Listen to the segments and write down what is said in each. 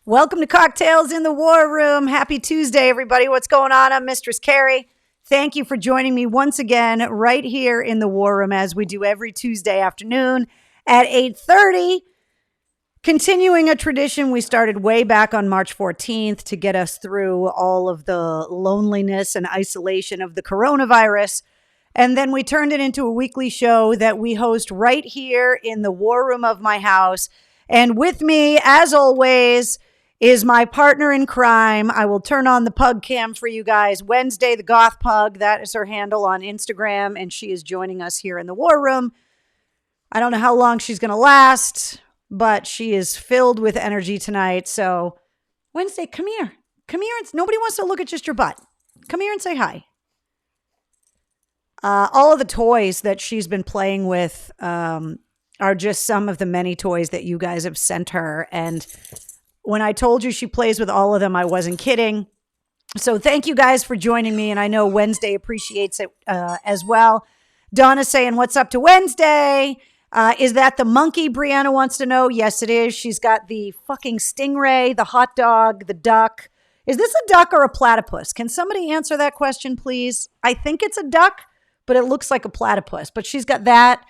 Welcome to Cocktails in the War Room. Happy Tuesday, everybody. What's going on? I'm Mistress Carrie. Thank you for joining me once again right here in the War Room as we do every Tuesday afternoon at 8:30. Continuing a tradition we started way back on March 14th to get us through all of the loneliness and isolation of the coronavirus. And then we turned it into a weekly show that we host right here in the War Room of my house. And with me, as always, is my partner in crime. I will turn on the pug cam for you guys. Wednesday, the Goth Pug. That is her handle on Instagram. And she is joining us here in the War Room. I don't know how long she's going to last, but she is filled with energy tonight. So Wednesday, come here. Come here. Nobody wants to look at just your butt. Come here and say hi. All of the toys that she's been playing with are just some of the many toys that you guys have sent her. And when I told you she plays with all of them, I wasn't kidding. So thank you guys for joining me. And I know Wednesday appreciates it as well. Donna's saying, what's up to Wednesday? Is that the monkey? Brianna wants to know. Yes, it is. She's got the fucking stingray, the hot dog, the duck. Is this a duck or a platypus? Can somebody answer that question, please? I think it's a duck, but it looks like a platypus. But she's got that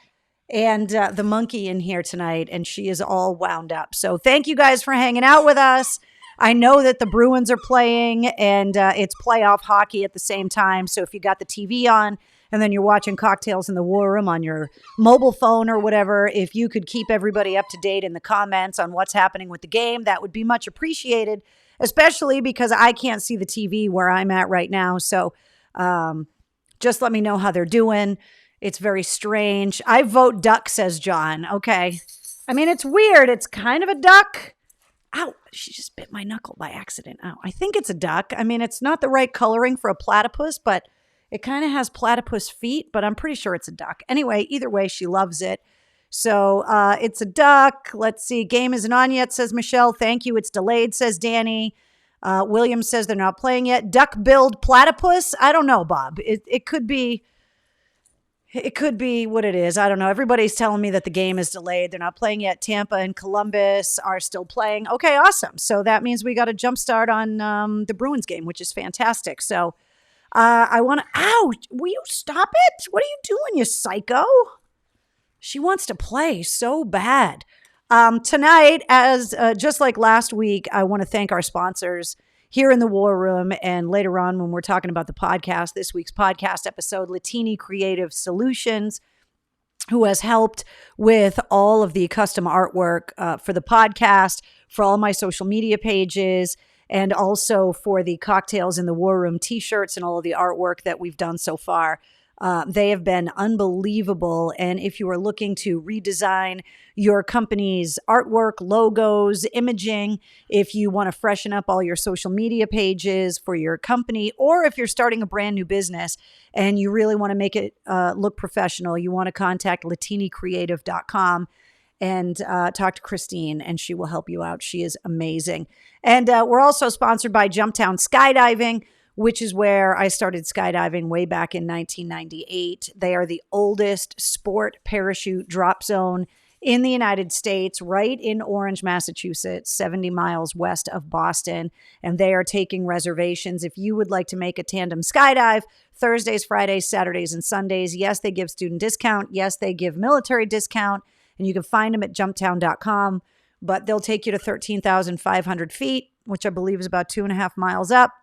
and the monkey in here tonight, and she is all wound up. So thank you guys for hanging out with us. I know that the Bruins are playing, and it's playoff hockey at the same time. So if you got the TV on and then you're watching Cocktails in the War Room on your mobile phone or whatever, if you could keep everybody up to date in the comments on what's happening with the game, that would be much appreciated, especially because I can't see the TV where I'm at right now. So just let me know how they're doing. It's very strange. I vote duck, says John. Okay. I mean, it's weird. It's kind of a duck. Ow, she just bit my knuckle by accident. Ow, I think it's a duck. I mean, it's not the right coloring for a platypus, but it kind of has platypus feet, but I'm pretty sure it's a duck. Anyway, either way, she loves it. So it's a duck. Let's see. Game isn't on yet, says Michelle. Thank you. It's delayed, says Danny. William says they're not playing yet. Duck-billed platypus? I don't know, Bob. It could be... It could be what it is. I don't know. Everybody's telling me that the game is delayed. They're not playing yet. Tampa and Columbus are still playing. Okay, awesome. So that means we got a jump start on the Bruins game, which is fantastic. So I want to... Ow! Will you stop it? What are you doing, you psycho? She wants to play so bad. Tonight, as just like last week, I want to thank our sponsors here in the War Room, and later on when we're talking about the podcast, this week's podcast episode, Latini Creative Solutions, who has helped with all of the custom artwork for the podcast, for all my social media pages, and also for the Cocktails in the War Room t-shirts and all of the artwork that we've done so far. They have been unbelievable. And if you are looking to redesign your company's artwork, logos, imaging, if you want to freshen up all your social media pages for your company, or if you're starting a brand new business and you really want to make it look professional, you want to contact latinicreative.com and talk to Christine, and she will help you out. She is amazing. And we're also sponsored by Jumptown Skydiving, which is where I started skydiving way back in 1998. They are the oldest sport parachute drop zone in the United States, right in Orange, Massachusetts, 70 miles west of Boston. And they are taking reservations. If you would like to make a tandem skydive, Thursdays, Fridays, Saturdays, and Sundays. Yes, they give student discount. Yes, they give military discount. And you can find them at jumptown.com. But they'll take you to 13,500 feet, which I believe is about 2.5 miles up,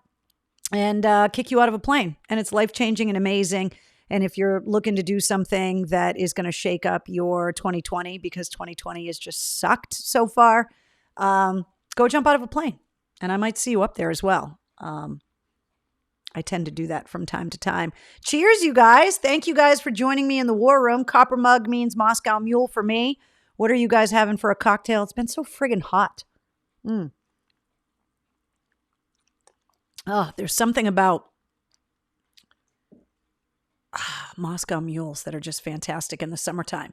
and kick you out of a plane. And it's life-changing and amazing. And if you're looking to do something that is going to shake up your 2020, because 2020 has just sucked so far, go jump out of a plane. And I might see you up there as well. I tend to do that from time to time. Cheers, you guys. Thank you guys for joining me in the War Room. Copper mug means Moscow Mule for me. What are you guys having for a cocktail? It's been so friggin' hot. Oh, there's something about Moscow mules that are just fantastic in the summertime.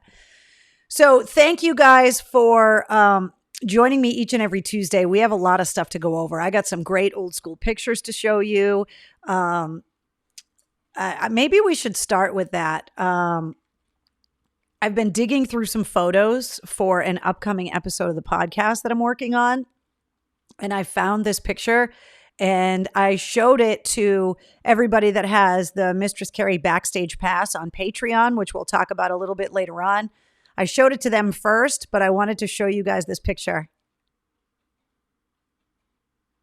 So thank you guys for joining me each and every Tuesday. We have a lot of stuff to go over. I got some great old school pictures to show you. Maybe we should start with that. I've been digging through some photos for an upcoming episode of the podcast that I'm working on. And I found this picture and I showed it to everybody that has the Mistress Carrie Backstage Pass on Patreon, which we'll talk about a little bit later on. I showed it to them first, but I wanted to show you guys this picture.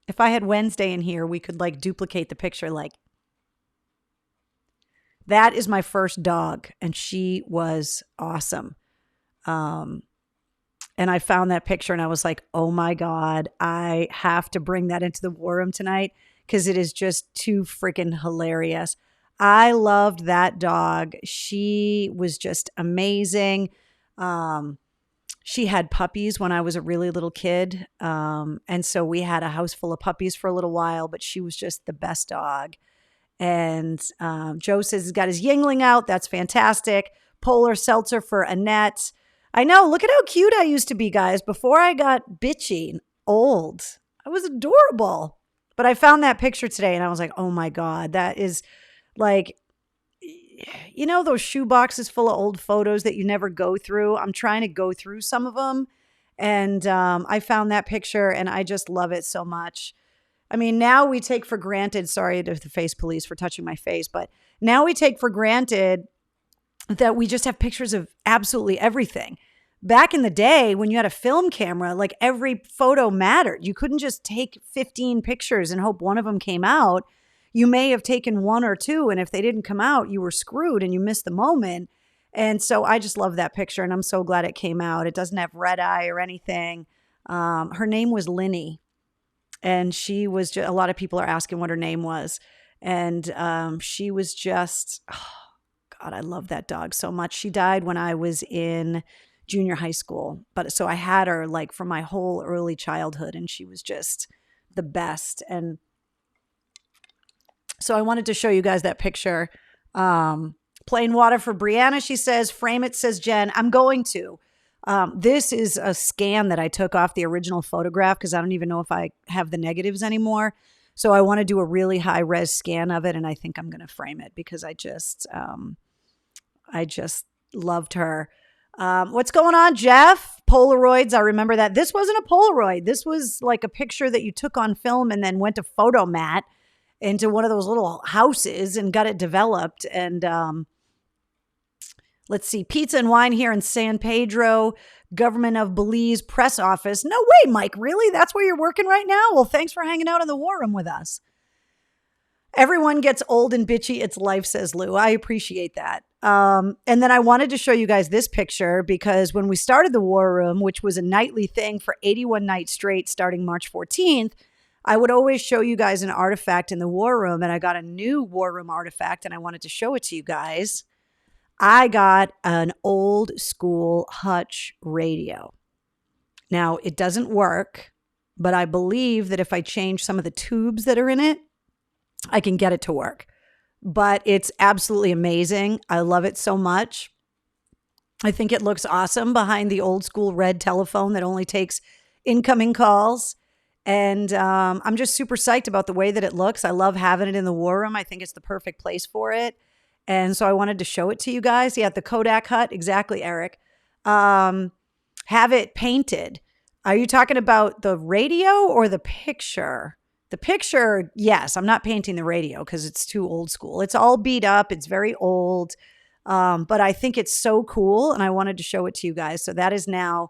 If I had Wednesday in here, we could like duplicate the picture. Like, that is my first dog, and she was awesome. And I found that picture and I was like, oh my God, I have to bring that into the war room tonight because it is just too freaking hilarious. I loved that dog. She was just amazing. She had puppies when I was a really little kid. And so we had a house full of puppies for a little while, but she was just the best dog. And Joe says he's got his Yingling out. That's fantastic. Polar Seltzer for Annette. I know. Look at how cute I used to be, guys. Before I got bitchy and old, I was adorable. But I found that picture today and I was like, oh my God, that is like, you know, those shoe boxes full of old photos that you never go through. I'm trying to go through some of them. And I found that picture and I just love it so much. I mean, now we take for granted, sorry to the face police for touching my face, but now we take for granted that we just have pictures of absolutely everything. Back in the day when you had a film camera, like every photo mattered. You couldn't just take 15 pictures and hope one of them came out. You may have taken one or two, and if they didn't come out, you were screwed and you missed the moment. And so I just love that picture, and I'm so glad it came out. It doesn't have red eye or anything. Her name was Linny, and she was just, a lot of people are asking what her name was. And she was just, oh God, I love that dog so much. She died when I was in junior high school. But so I had her like for my whole early childhood, and she was just the best. And so I wanted to show you guys that picture. Plain water for Brianna, she says. Frame it, says Jen. I'm going to. This is a scan that I took off the original photograph because I don't even know if I have the negatives anymore. So I want to do a really high res scan of it, and I think I'm going to frame it because I just loved her. What's going on, Jeff? Polaroids. I remember that. This wasn't a Polaroid. This was like a picture that you took on film and then went to Photomat into one of those little houses and got it developed. And let's see, Pizza and Wine here in San Pedro, Government of Belize press office. No way, Mike. Really? That's where you're working right now? Well, thanks for hanging out in the war room with us. Everyone gets old and bitchy. It's life, says Lou. I appreciate that. And then I wanted to show you guys this picture because when we started the war room, which was a nightly thing for 81 nights straight starting March 14th, I would always show you guys an artifact in the war room. And I got a new war room artifact and I wanted to show it to you guys. I got an old school Hutch radio. Now, it doesn't work, but I believe that if I change some of the tubes that are in it, I can get it to work. But it's absolutely amazing. I love it so much. I think it looks awesome behind the old school red telephone that only takes incoming calls. And I'm just super psyched about the way that it looks. I love having it in the war room. I think it's the perfect place for it. And so I wanted to show it to you guys. Yeah, the Kodak Hut. Exactly, Eric. Have it painted. Are you talking about the radio or the picture? The picture, yes. I'm not painting the radio because it's too old school. It's all beat up. It's very old. But I think it's so cool. And I wanted to show it to you guys. So that is now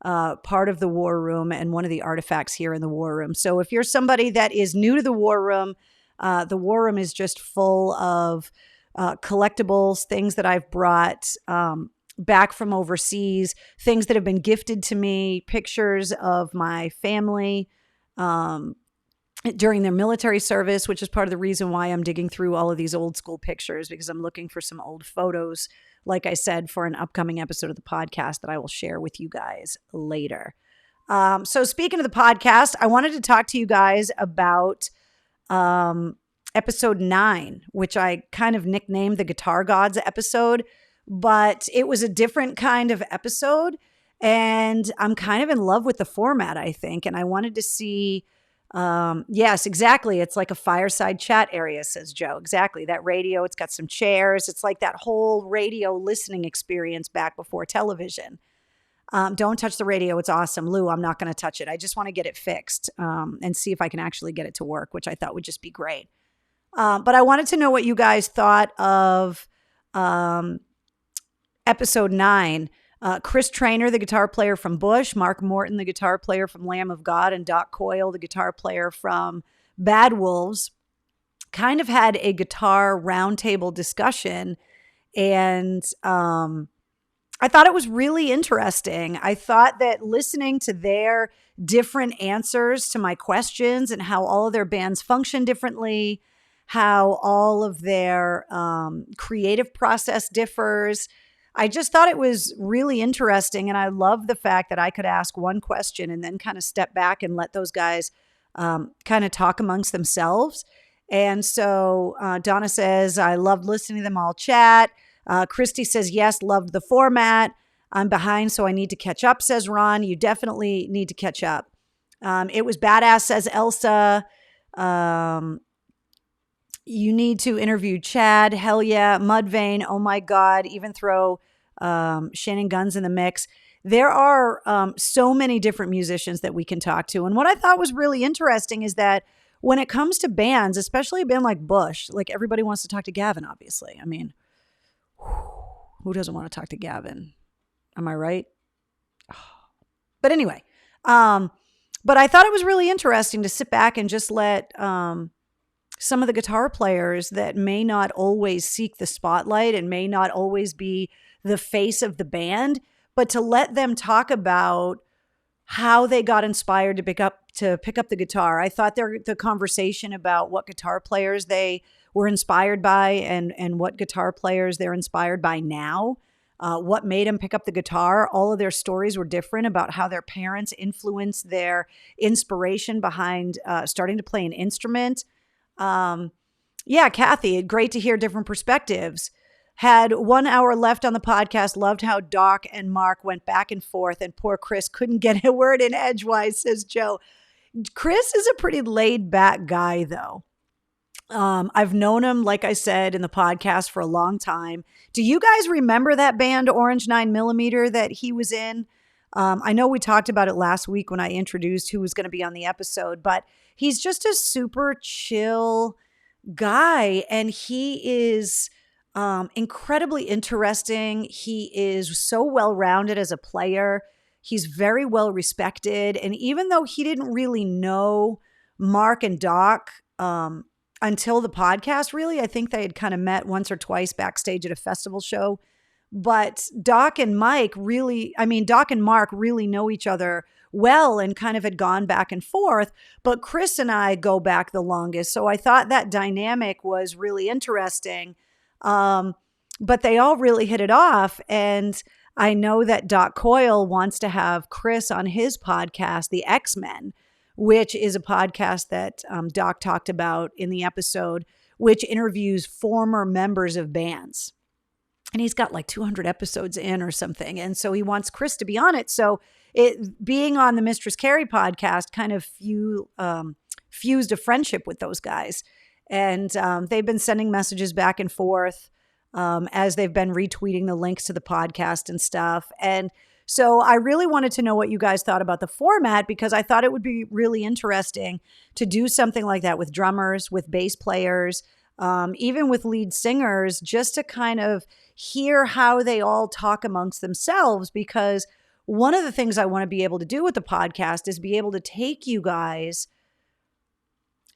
part of the war room and one of the artifacts here in the war room. So if you're somebody that is new to the war room is just full of collectibles, things that I've brought back from overseas, things that have been gifted to me, pictures of my family during their military service, which is part of the reason why I'm digging through all of these old school pictures, because I'm looking for some old photos, like I said, for an upcoming episode of the podcast that I will share with you guys later. So speaking of the podcast, I wanted to talk to you guys about episode 9, which I kind of nicknamed the Guitar Gods episode, but it was a different kind of episode. And I'm kind of in love with the format, I think. And I wanted to see, yes, exactly. It's like a fireside chat area, says Joe. Exactly. That radio, it's got some chairs. It's like that whole radio listening experience back before television. Don't touch the radio. It's awesome. Lou, I'm not going to touch it. I just want to get it fixed and see if I can actually get it to work, which I thought would just be great. But I wanted to know what you guys thought of episode 9. Chris Traynor, the guitar player from Bush, Mark Morton, the guitar player from Lamb of God, and Doc Coyle, the guitar player from Bad Wolves, kind of had a guitar roundtable discussion. And I thought it was really interesting. I thought that listening to their different answers to my questions and how all of their bands function differently, how all of their creative process differs, I just thought it was really interesting. And I love the fact that I could ask one question and then kind of step back and let those guys kind of talk amongst themselves. And so Donna says, I loved listening to them all chat. Christy says, yes, loved the format. I'm behind, so I need to catch up, says Ron. You definitely need to catch up. It was badass, says Elsa. You need to interview Chad. Hell yeah. Mudvayne. Oh my God. Even throw Shannon Guns in the mix. There are so many different musicians that we can talk to. And what I thought was really interesting is that when it comes to bands, especially a band like Bush, like everybody wants to talk to Gavin, obviously. I mean, who doesn't want to talk to Gavin? Am I right? But anyway, but I thought it was really interesting to sit back and just let some of the guitar players that may not always seek the spotlight and may not always be the face of the band, but to let them talk about how they got inspired to pick up the guitar. I thought the conversation about what guitar players they were inspired by and what guitar players they're inspired by now, what made them pick up the guitar. All of their stories were different about how their parents influenced their inspiration behind starting to play an instrument. Yeah, Kathy, great to hear different perspectives. Had 1 hour left on the podcast. Loved how Doc and Mark went back and forth, and poor Chris couldn't get a word in edgewise, says Joe. Chris is a pretty laid back guy, though. I've known him, like I said, in the podcast for a long time. Do you guys remember that band Orange 9mm that he was in? I know we talked about it last week when I introduced who was going to be on the episode, but he's just a super chill guy, and he is incredibly interesting. He is so well-rounded as a player. He's very well respected. And even though he didn't really know Mark and Doc until the podcast, really, I think they had kind of met once or twice backstage at a festival show. But Doc and Mark really know each other well and kind of had gone back and forth. But Chris and I go back the longest. So I thought that dynamic was really interesting. But they all really hit it off. And I know that Doc Coyle wants to have Chris on his podcast, The X-Men, which is a podcast that Doc talked about in the episode, which interviews former members of bands. And he's got like 200 episodes in or something. And so he wants Chris to be on it. So it being on the Mistress Carrie podcast kind of fused a friendship with those guys. And they've been sending messages back and forth as they've been retweeting the links to the podcast and stuff. And so I really wanted to know what you guys thought about the format, because I thought it would be really interesting to do something like that with drummers, with bass players, even with lead singers, just to kind of hear how they all talk amongst themselves. Because one of the things I want to be able to do with the podcast is be able to take you guys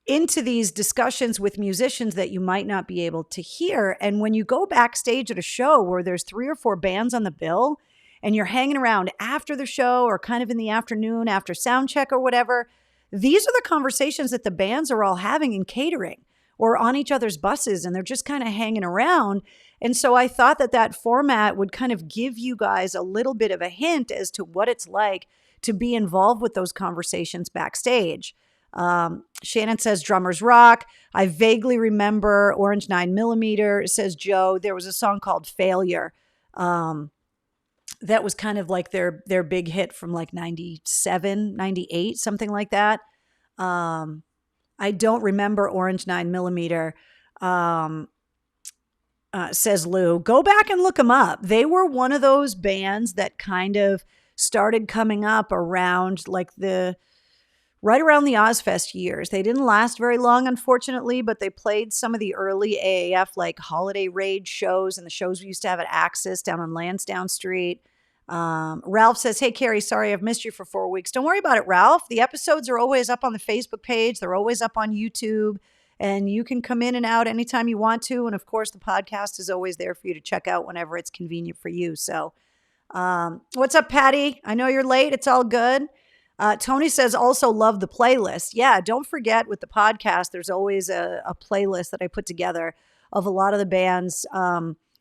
into these discussions with musicians that you might not be able to hear. And when you go backstage at a show where there's 3 or 4 bands on the bill and you're hanging around after the show or kind of in the afternoon after sound check or whatever, these are the conversations that the bands are all having in catering or on each other's buses, and they're just kind of hanging around. And so I thought that format would kind of give you guys a little bit of a hint as to what it's like to be involved with those conversations backstage. Shannon says drummers rock. I vaguely remember Orange 9mm, says Joe. There was a song called Failure. That was kind of like their big hit from like 97, 98, something like that. I don't remember Orange 9mm, says Lou. Go back and look them up. They were one of those bands that kind of started coming up around right around the Ozfest years. They didn't last very long, unfortunately, but they played some of the early AAF holiday raid shows and the shows we used to have at Axis down on Lansdowne Street. Ralph says, "Hey, Carrie, sorry I've missed you for 4 weeks." Don't worry about it, Ralph. The episodes are always up on the Facebook page. They're always up on YouTube, and you can come in and out anytime you want to. And of course, the podcast is always there for you to check out whenever it's convenient for you. So, what's up, Patty? I know you're late. It's all good. Tony says, also love the playlist. Yeah, don't forget with the podcast, there's always a playlist that I put together of a lot of the band's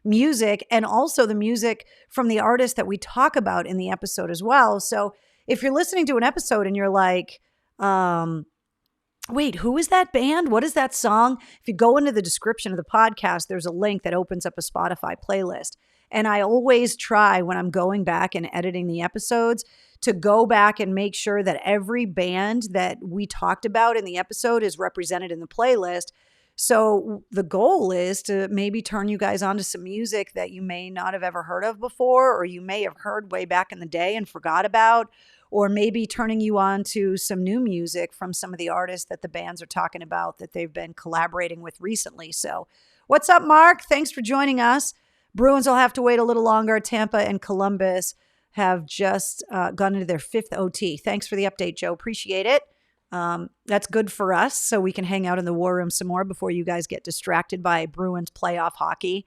music and also the music from the artists that we talk about in the episode as well. So if you're listening to an episode and you're like, wait, who is that band? What is that song? If you go into the description of the podcast, there's a link that opens up a Spotify playlist. And I always try when I'm going back and editing the episodes to go back and make sure that every band that we talked about in the episode is represented in the playlist. So the goal is to maybe turn you guys on to some music that you may not have ever heard of before, or you may have heard way back in the day and forgot about, or maybe turning you on to some new music from some of the artists that the bands are talking about that they've been collaborating with recently. So what's up, Mark? Thanks for joining us. Bruins will have to wait a little longer. Tampa and Columbus have just gone into their 5th OT. Thanks for the update, Joe. Appreciate it. That's good for us, so we can hang out in the war room some more before you guys get distracted by Bruins playoff hockey.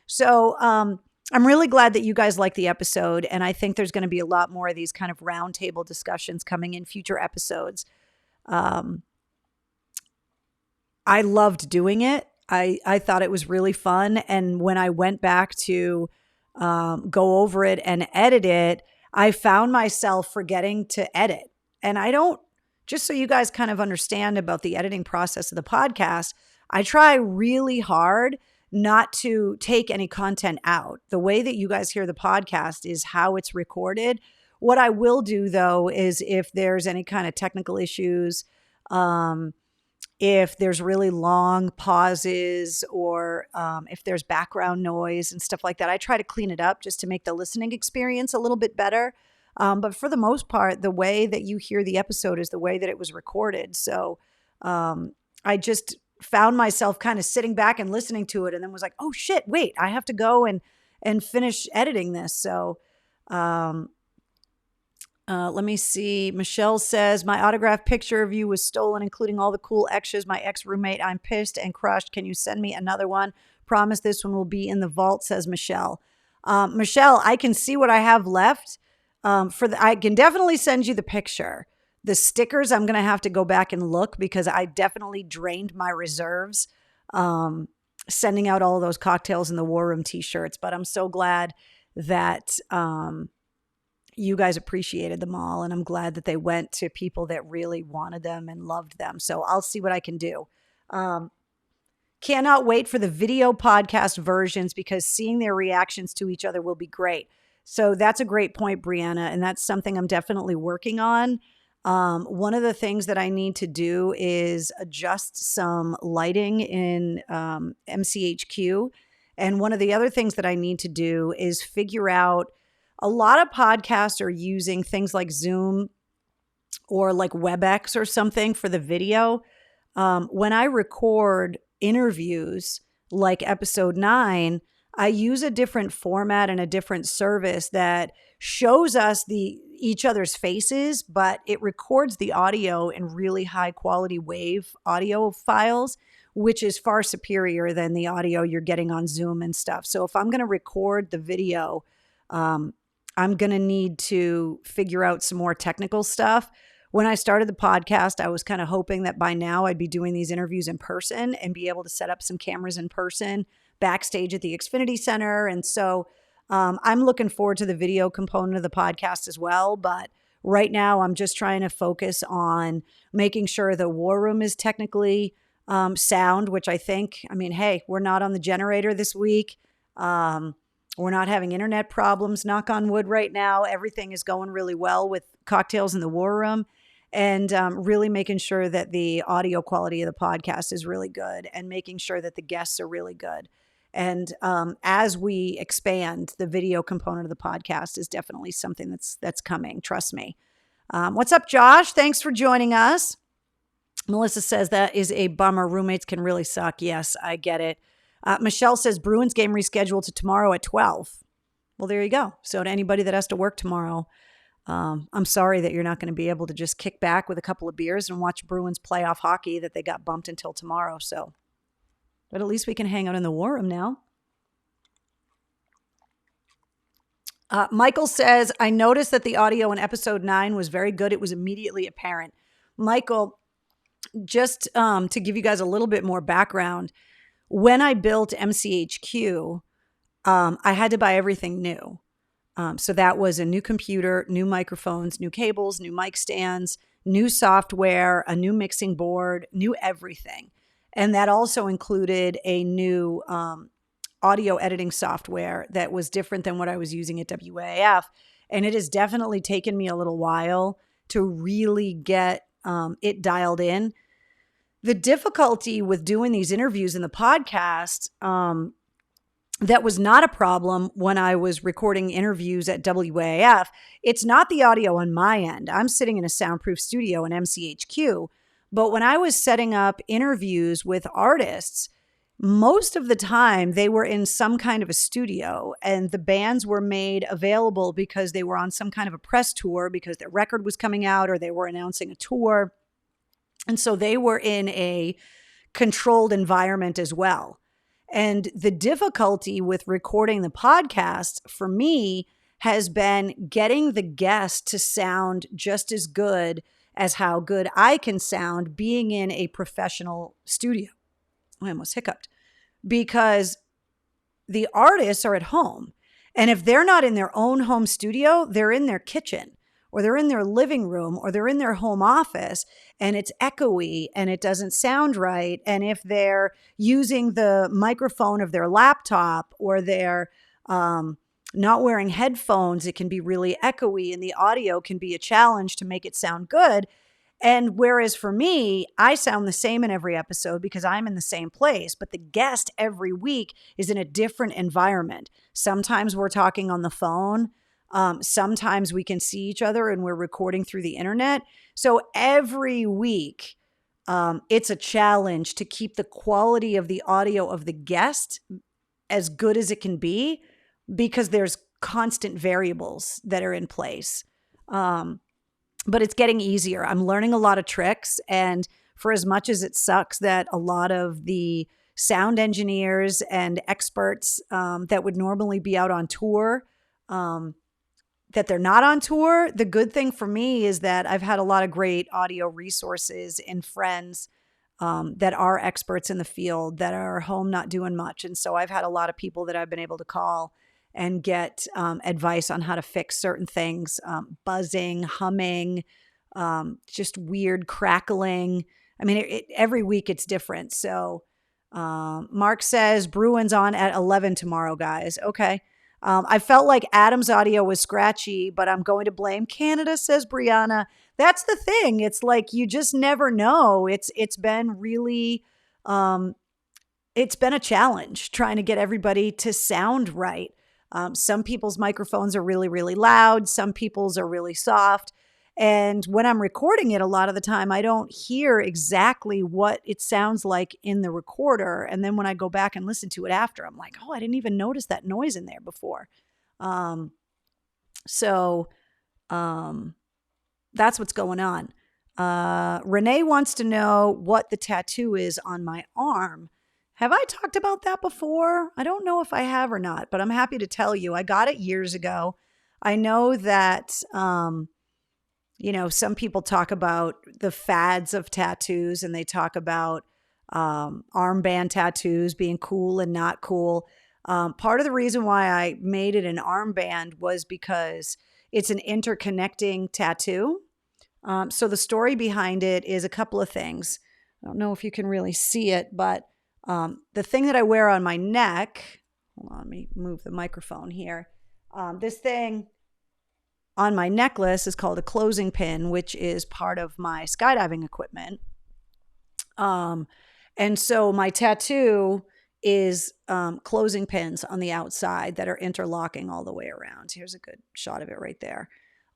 So I'm really glad that you guys like the episode, and I think there's going to be a lot more of these kind of roundtable discussions coming in future episodes. I loved doing it. I thought it was really fun, and when I went back to go over it and edit it, I found myself forgetting to edit. And I don't, just so you guys kind of understand about the editing process of the podcast, I try really hard not to take any content out. The way that you guys hear the podcast is how it's recorded. What I will do, though, is if there's any kind of technical issues, if there's really long pauses, or if there's background noise and stuff like that, I try to clean it up just to make the listening experience a little bit better. But for the most part, the way that you hear the episode is the way that it was recorded. So I just found myself kind of sitting back and listening to it, and then was like, oh shit, wait, I have to go and finish editing this. So let me see. Michelle says, my autographed picture of you was stolen, including all the cool extras. My ex-roommate, I'm pissed and crushed. Can you send me another one? Promise this one will be in the vault, says Michelle. Michelle, I can see what I have left. I can definitely send you the picture. The stickers, I'm going to have to go back and look because I definitely drained my reserves sending out all of those cocktails in the War Room t-shirts. But I'm so glad that you guys appreciated them all. And I'm glad that they went to people that really wanted them and loved them. So I'll see what I can do. Cannot wait for the video podcast versions because seeing their reactions to each other will be great. So that's a great point, Brianna. And that's something I'm definitely working on. One of the things that I need to do is adjust some lighting in MCHQ. And one of the other things that I need to do is figure out, a lot of podcasts are using things like Zoom or like WebEx or something for the video. When I record interviews like episode 9, I use a different format and a different service that shows us each other's faces, but it records the audio in really high quality wave audio files, which is far superior than the audio you're getting on Zoom and stuff. So if I'm going to record the video, I'm going to need to figure out some more technical stuff. When I started the podcast, I was kind of hoping that by now I'd be doing these interviews in person and be able to set up some cameras in person backstage at the Xfinity Center. And so I'm looking forward to the video component of the podcast as well. But right now I'm just trying to focus on making sure the War Room is technically sound, which I think, hey, we're not on the generator this week. We're not having internet problems, knock on wood right now. Everything is going really well with Cocktails in the War Room, and really making sure that the audio quality of the podcast is really good and making sure that the guests are really good. And as we expand, the video component of the podcast is definitely something that's coming. Trust me. What's up, Josh? Thanks for joining us. Melissa says that is a bummer. Roommates can really suck. Yes, I get it. Michelle says Bruins game rescheduled to tomorrow at 12. Well, there you go. So to anybody that has to work tomorrow, I'm sorry that you're not going to be able to just kick back with a couple of beers and watch Bruins playoff hockey that they got bumped until tomorrow. So, but at least we can hang out in the war room now. Michael says, I noticed that the audio in episode 9 was very good. It was immediately apparent. Michael, just to give you guys a little bit more background, when I built MCHQ, I had to buy everything new. So that was a new computer, new microphones, new cables, new mic stands, new software, a new mixing board, new everything. And that also included a new audio editing software that was different than what I was using at WAAF. And it has definitely taken me a little while to really get it dialed in. The difficulty with doing these interviews in the podcast, that was not a problem when I was recording interviews at WAAF. It's not the audio on my end. I'm sitting in a soundproof studio in MCHQ. But when I was setting up interviews with artists, most of the time they were in some kind of a studio, and the bands were made available because they were on some kind of a press tour because their record was coming out or they were announcing a tour. And so they were in a controlled environment as well. And the difficulty with recording the podcast for me has been getting the guest to sound just as good as how good I can sound being in a professional studio. I almost hiccuped. Because the artists are at home. And if they're not in their own home studio, they're in their kitchen, or they're in their living room, or they're in their home office, and it's echoey and it doesn't sound right. And if they're using the microphone of their laptop, or they're not wearing headphones, it can be really echoey and the audio can be a challenge to make it sound good. And whereas for me, I sound the same in every episode because I'm in the same place, but the guest every week is in a different environment. Sometimes we're talking on the phone. Sometimes we can see each other and we're recording through the internet. So every week, it's a challenge to keep the quality of the audio of the guest as good as it can be because there's constant variables that are in place. But it's getting easier. I'm learning a lot of tricks. And for as much as it sucks that a lot of the sound engineers and experts that would normally be out on tour, that they're not on tour, the good thing for me is that I've had a lot of great audio resources and friends that are experts in the field that are home not doing much. And so I've had a lot of people that I've been able to call and get advice on how to fix certain things, buzzing, humming, just weird crackling. I mean, every week it's different. So Mark says, Bruins on at 11 tomorrow, guys. Okay. I felt like Adam's audio was scratchy, but I'm going to blame Canada, says Brianna. That's the thing. It's like you just never know. It's been really, it's been a challenge trying to get everybody to sound right. Some people's microphones are really, really loud. Some people's are really soft. And when I'm recording it, a lot of the time, I don't hear exactly what it sounds like in the recorder. And then when I go back and listen to it after, I'm like, oh, I didn't even notice that noise in there before. So that's what's going on. Renee wants to know what the tattoo is on my arm. Have I talked about that before? I don't know if I have or not, but I'm happy to tell you. I got it years ago. I know that, some people talk about the fads of tattoos and they talk about armband tattoos being cool and not cool. Part of the reason why I made it an armband was because it's an interconnecting tattoo. So the story behind it is a couple of things. I don't know if you can really see it, but the thing that I wear on my neck, hold on, let me move the microphone here. This thing on my necklace is called a closing pin, which is part of my skydiving equipment. And so my tattoo is closing pins on the outside that are interlocking all the way around. Here's a good shot of it right there.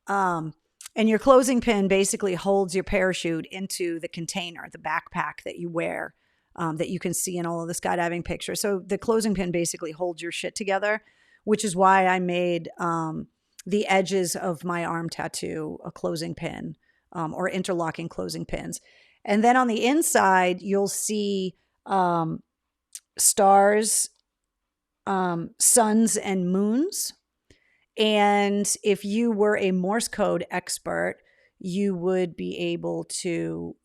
And your closing pin basically holds your parachute into the container, the backpack that you wear, that you can see in all of the skydiving pictures. So the closing pin basically holds your shit together, which is why I made the edges of my arm tattoo a closing pin, or interlocking closing pins. And then on the inside, you'll see stars, suns, and moons. And if you were a Morse code expert, you would be able to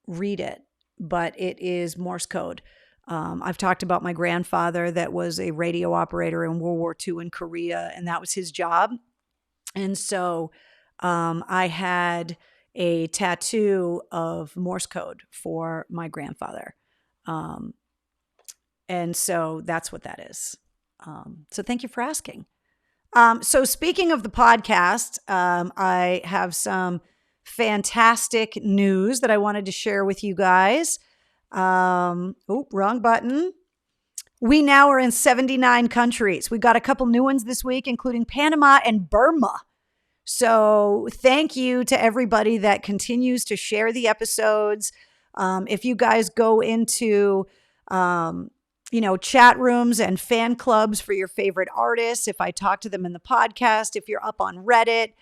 read it, but it is Morse code. I've talked about my grandfather that was a radio operator in World War II in Korea, and that was his job. And so I had a tattoo of Morse code for my grandfather. And so that's what that is. So thank you for asking. So speaking of the podcast, I have some fantastic news that I wanted to share with you guys. Wrong button. We now are in 79 countries. We got a couple new ones this week, including Panama and Burma. So thank you to everybody that continues to share the episodes. If you guys go into chat rooms and fan clubs for your favorite artists, if I talk to them in the podcast, if you're up on Reddit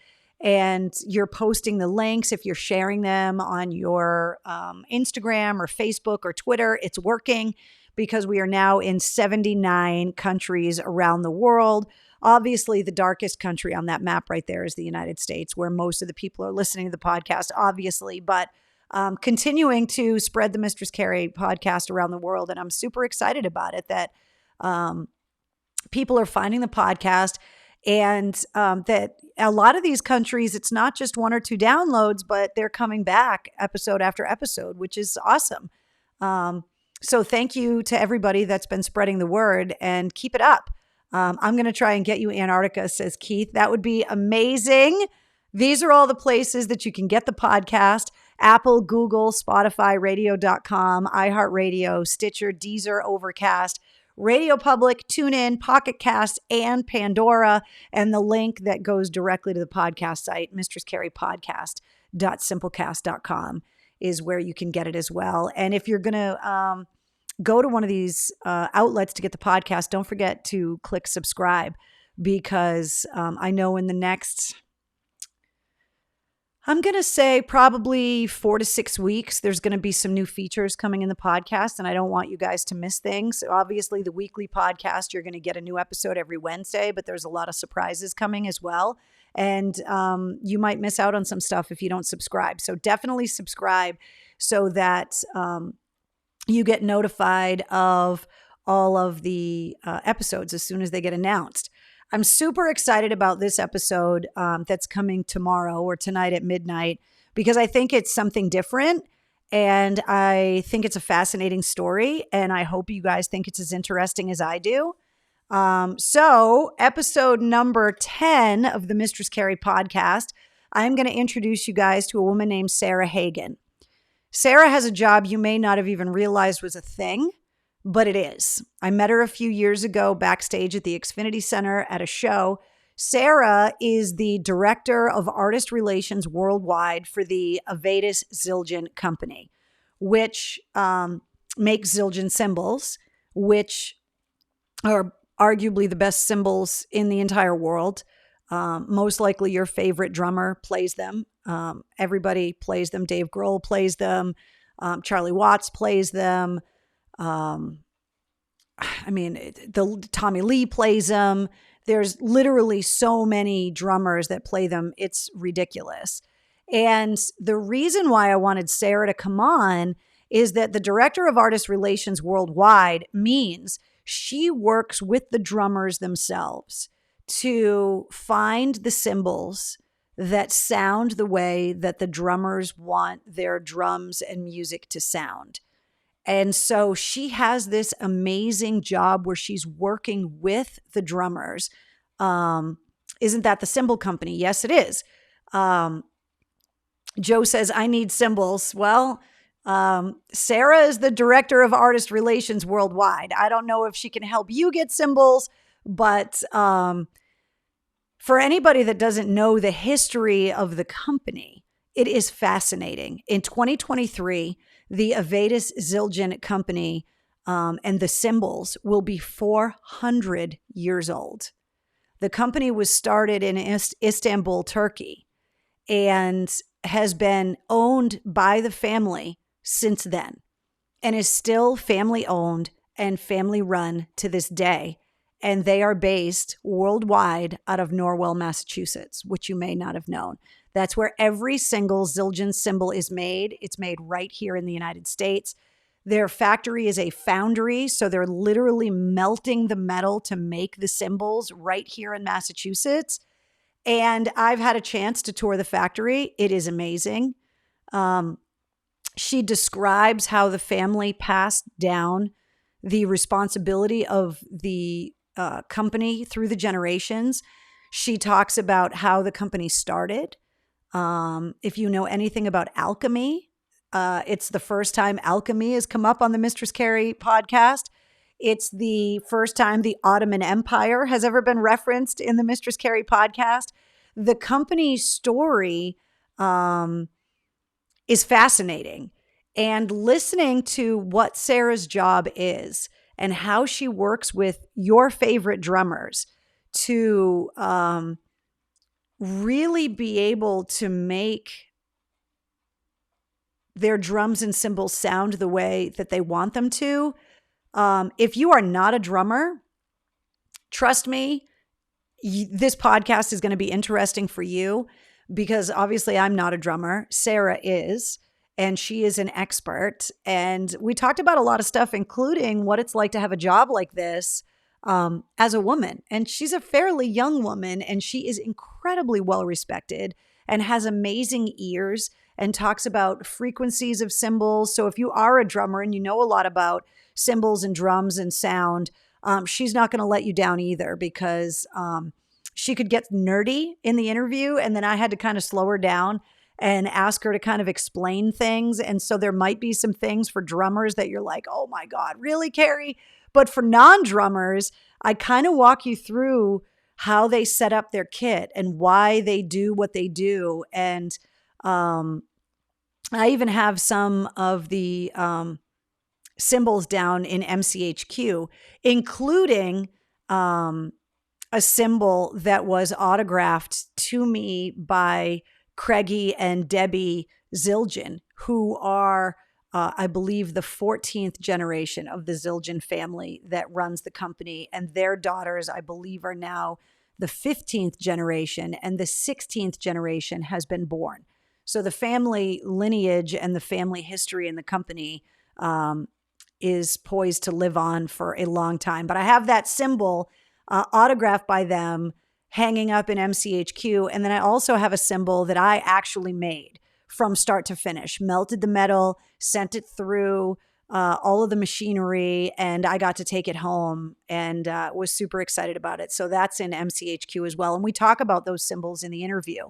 and you're posting the links, if you're sharing them on your Instagram or Facebook or Twitter, it's working because we are now in 79 countries around the world. Obviously, the darkest country on that map right there is the United States, where most of the people are listening to the podcast, obviously, but continuing to spread the Mistress Carrie podcast around the world. And I'm super excited about it that people are finding the podcast, and that a lot of these countries, it's not just 1 or 2 downloads, but they're coming back episode after episode, which is awesome. So thank you to everybody that's been spreading the word, and keep it up. I'm going to try and get you Antarctica, says Keith. That would be amazing. These are all the places that you can get the podcast: Apple, Google, Spotify, radio.com, iHeartRadio, Stitcher, Deezer, Overcast, Radio Public, TuneIn, Pocket Cast, and Pandora. And the link that goes directly to the podcast site, mistresscarriepodcast.simplecast.com, is where you can get it as well. And if you're going to go to one of these outlets to get the podcast, don't forget to click subscribe, because I know in the next, I'm going to say probably 4 to 6 weeks, there's going to be some new features coming in the podcast, and I don't want you guys to miss things. Obviously, the weekly podcast, you're going to get a new episode every Wednesday, but there's a lot of surprises coming as well. And you might miss out on some stuff if you don't subscribe. So definitely subscribe so that you get notified of all of the episodes as soon as they get announced. I'm super excited about this episode that's coming tomorrow or tonight at midnight, because I think it's something different, and I think it's a fascinating story, and I hope you guys think it's as interesting as I do. So episode number 10 of the Mistress Carrie podcast, I'm going to introduce you guys to a woman named Sarah Hagen. Sarah has a job you may not have even realized was a thing, but it is. I met her a few years ago backstage at the Xfinity Center at a show. Sarah is the director of artist relations worldwide for the Avedis Zildjian Company, which makes Zildjian cymbals, which are arguably the best cymbals in the entire world. Most likely your favorite drummer plays them. Everybody plays them. Dave Grohl plays them. Charlie Watts plays them. Tommy Lee plays them. There's literally so many drummers that play them. It's ridiculous. And the reason why I wanted Sarah to come on is that the director of artist relations worldwide means she works with the drummers themselves to find the cymbals that sound the way that the drummers want their drums and music to sound. And so she has this amazing job where she's working with the drummers. Isn't that the cymbal company? Yes, it is. Joe says, I need cymbals. Well, Sarah is the director of artist relations worldwide. I don't know if she can help you get symbols, but for anybody that doesn't know the history of the company, it is fascinating. In 2023, the Avedis Zildjian company and the symbols will be 400 years old. The company was started in Istanbul, Turkey, and has been owned by the family since then, and is still family owned and family run to this day. And they are based worldwide out of Norwell, Massachusetts, which you may not have known. That's where every single Zildjian symbol is made. It's made right here in the United States. Their factory is a foundry, so they're literally melting the metal to make the symbols right here in Massachusetts. And I've had a chance to tour the factory. It is amazing. She describes how the family passed down the responsibility of the company through the generations. She talks about how the company started. If you know anything about alchemy, it's the first time alchemy has come up on the Mistress Carrie podcast. It's the first time the Ottoman Empire has ever been referenced in the Mistress Carrie podcast. The company's story is fascinating. And listening to what Sarah's job is and how she works with your favorite drummers to really be able to make their drums and cymbals sound the way that they want them to. If you are not a drummer, trust me, this podcast is going to be interesting for you, because obviously I'm not a drummer. Sarah is, and she is an expert. And we talked about a lot of stuff, including what it's like to have a job like this as a woman. And she's a fairly young woman, and she is incredibly well respected and has amazing ears and talks about frequencies of cymbals. So if you are a drummer and you know a lot about cymbals and drums and sound, she's not going to let you down either, because she could get nerdy in the interview. And then I had to kind of slow her down and ask her to kind of explain things. And so there might be some things for drummers that you're like, oh my God, really, Carrie? But for non-drummers, I kind of walk you through how they set up their kit and why they do what they do. And I even have some of the symbols down in MCHQ, including a symbol that was autographed to me by Craigie and Debbie Zildjian, who are, I believe, the 14th generation of the Zildjian family that runs the company. And their daughters, I believe, are now the 15th generation, and the 16th generation has been born. So the family lineage and the family history in the company is poised to live on for a long time. But I have that symbol autographed by them hanging up in MCHQ. And then I also have a symbol that I actually made from start to finish, melted the metal, sent it through all of the machinery, and I got to take it home and was super excited about it. So that's in MCHQ as well. And we talk about those symbols in the interview.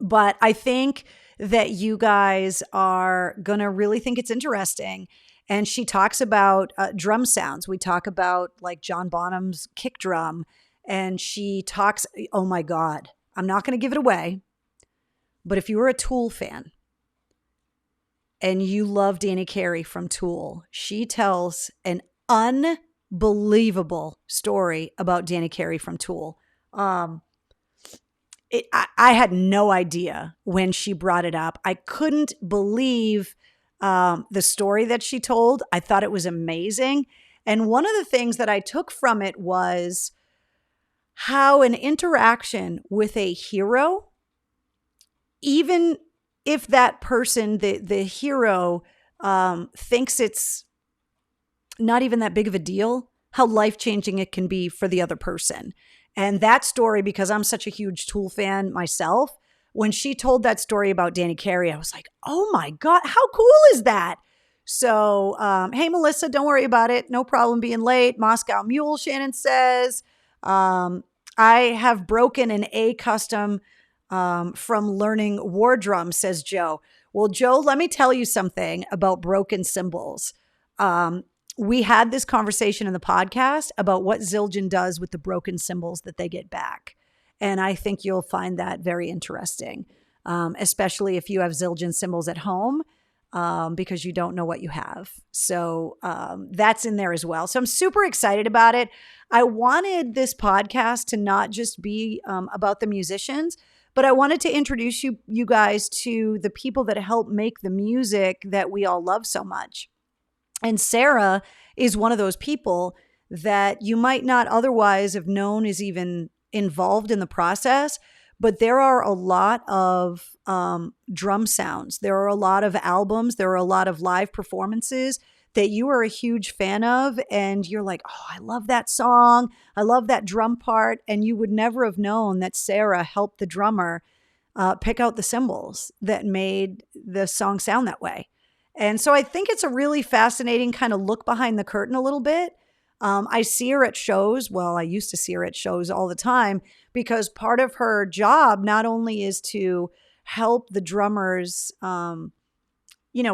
But I think that you guys are going to really think it's interesting. And she talks about drum sounds. We talk about like John Bonham's kick drum. And she talks, oh my God, I'm not going to give it away. But if you were a Tool fan and you love Danny Carey from Tool, she tells an unbelievable story about Danny Carey from Tool. I had no idea when she brought it up. I couldn't believe the story that she told. I thought it was amazing. And one of the things that I took from it was how an interaction with a hero, even if that person, the hero, thinks it's not even that big of a deal, how life-changing it can be for the other person. And that story, because I'm such a huge Tool fan myself, when she told that story about Danny Carey, I was like, oh my God, how cool is that? So, hey, Melissa, don't worry about it. No problem being late. Moscow Mule, Shannon says. I have broken an A custom from learning war drums, says Joe. Well, Joe, let me tell you something about broken cymbals. We had this conversation in the podcast about what Zildjian does with the broken cymbals that they get back. And I think you'll find that very interesting, especially if you have Zildjian cymbals at home, because you don't know what you have. So that's in there as well. So I'm super excited about it. I wanted this podcast to not just be about the musicians, but I wanted to introduce you guys to the people that help make the music that we all love so much. And Sarah is one of those people that you might not otherwise have known is even involved in the process. But there are a lot of drum sounds. There are a lot of albums. There are a lot of live performances that you are a huge fan of. And you're like, oh, I love that song. I love that drum part. And you would never have known that Sarah helped the drummer pick out the cymbals that made the song sound that way. And so I think it's a really fascinating kind of look behind the curtain a little bit. I see her at shows. Well, I used to see her at shows all the time because part of her job not only is to help the drummers,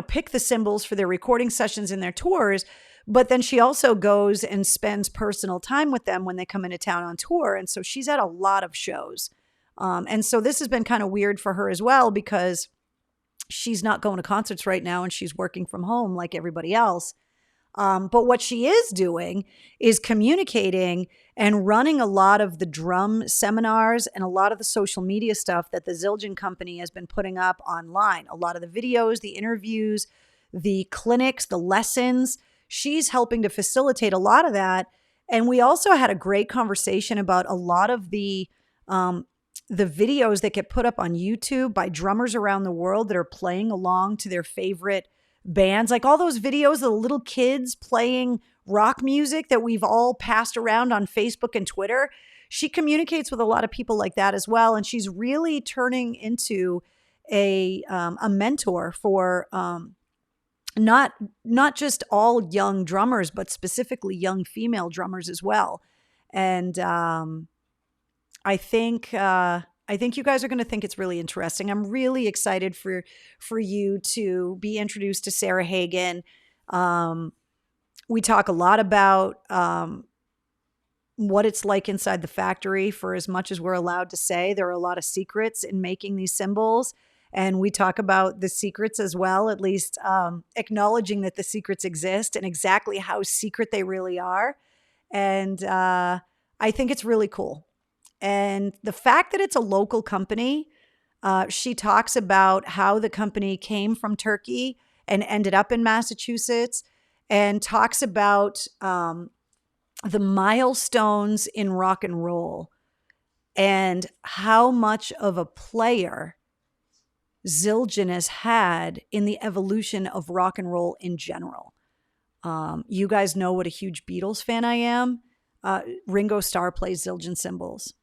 pick the cymbals for their recording sessions and their tours, but then she also goes and spends personal time with them when they come into town on tour. And so she's at a lot of shows. And so this has been kind of weird for her as well because she's not going to concerts right now and she's working from home like everybody else. But what she is doing is communicating and running a lot of the drum seminars and a lot of the social media stuff that the Zildjian company has been putting up online. A lot of the videos, the interviews, the clinics, the lessons. She's helping to facilitate a lot of that. And we also had a great conversation about a lot of the videos that get put up on YouTube by drummers around the world that are playing along to their favorite bands, like all those videos of the little kids playing rock music that we've all passed around on Facebook and Twitter. She communicates with a lot of people like that as well. And she's really turning into a mentor for not just all young drummers, but specifically young female drummers as well. And I think you guys are going to think it's really interesting. I'm really excited for you to be introduced to Sarah Hagen. We talk a lot about what it's like inside the factory. For as much as we're allowed to say, there are a lot of secrets in making these cymbals. And we talk about the secrets as well, at least acknowledging that the secrets exist and exactly how secret they really are. And I think it's really cool. And the fact that it's a local company, she talks about how the company came from Turkey and ended up in Massachusetts, and talks about the milestones in rock and roll and how much of a player Zildjian has had in the evolution of rock and roll in general. You guys know what a huge Beatles fan I am. Ringo Starr plays Zildjian cymbals.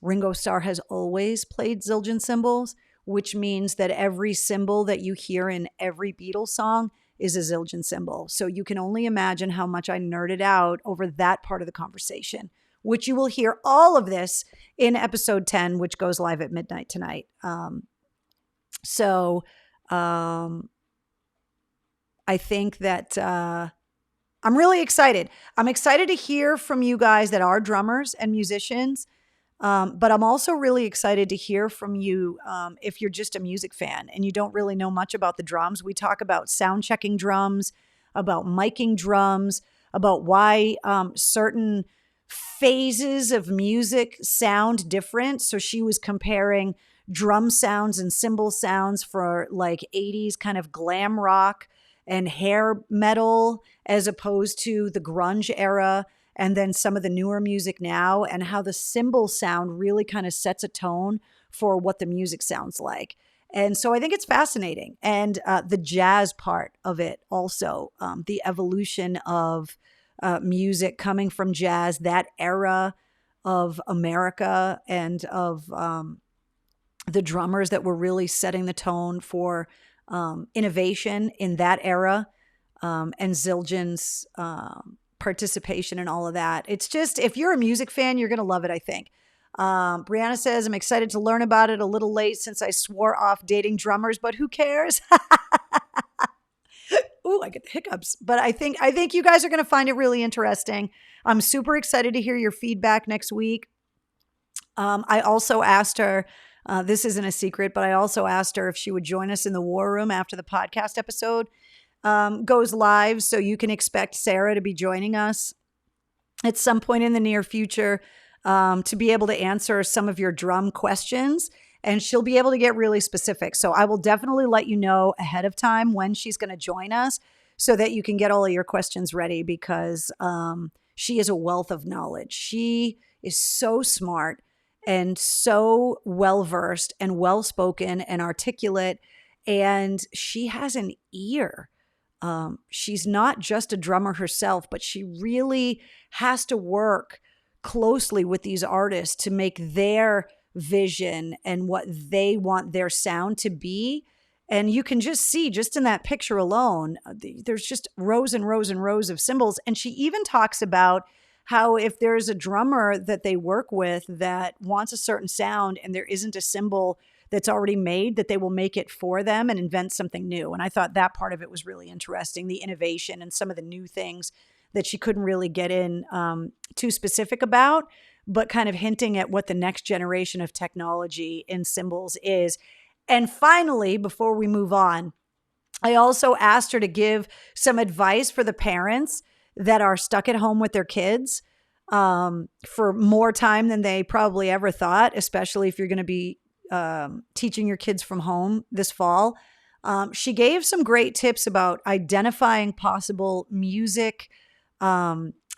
Ringo Starr has always played Zildjian cymbals, which means that every cymbal that you hear in every Beatles song is a Zildjian cymbal. So you can only imagine how much I nerded out over that part of the conversation, which you will hear all of this in episode 10, which goes live at midnight tonight. I think that I'm really excited. I'm excited to hear from you guys that are drummers and musicians. But I'm also really excited to hear from you if you're just a music fan and you don't really know much about the drums. We talk about sound checking drums, about miking drums, about why certain phases of music sound different. So she was comparing drum sounds and cymbal sounds for like 80s kind of glam rock and hair metal as opposed to the grunge era. And then some of the newer music now, and how the cymbal sound really kind of sets a tone for what the music sounds like. And so I think it's fascinating. And the jazz part of it also, the evolution of music coming from jazz, that era of America and of the drummers that were really setting the tone for innovation in that era, and Zildjian's participation and all of that. It's just, if you're a music fan, you're going to love it, I think. Brianna says, I'm excited to learn about it. A little late since I swore off dating drummers, but who cares? Ooh, I get the hiccups. But I think you guys are going to find it really interesting. I'm super excited to hear your feedback next week. I also asked her, this isn't a secret, but I also asked her if she would join us in the war room after the podcast episode goes live. So you can expect Sarah to be joining us at some point in the near future to be able to answer some of your drum questions. And she'll be able to get really specific. So I will definitely let you know ahead of time when she's going to join us so that you can get all of your questions ready, because she is a wealth of knowledge. She is so smart and so well-versed and well-spoken and articulate. And she has an ear. She's not just a drummer herself, but she really has to work closely with these artists to make their vision and what they want their sound to be. And you can just see, just in that picture alone, there's just rows and rows and rows of cymbals. And she even talks about how if there's a drummer that they work with that wants a certain sound and there isn't a cymbal that's already made, that they will make it for them and invent something new. And I thought that part of it was really interesting, the innovation and some of the new things that she couldn't really get in too specific about, but kind of hinting at what the next generation of technology in cymbals is. And finally, before we move on, I also asked her to give some advice for the parents that are stuck at home with their kids for more time than they probably ever thought, especially if you're going to be teaching your kids from home this fall. She gave some great tips about identifying possible music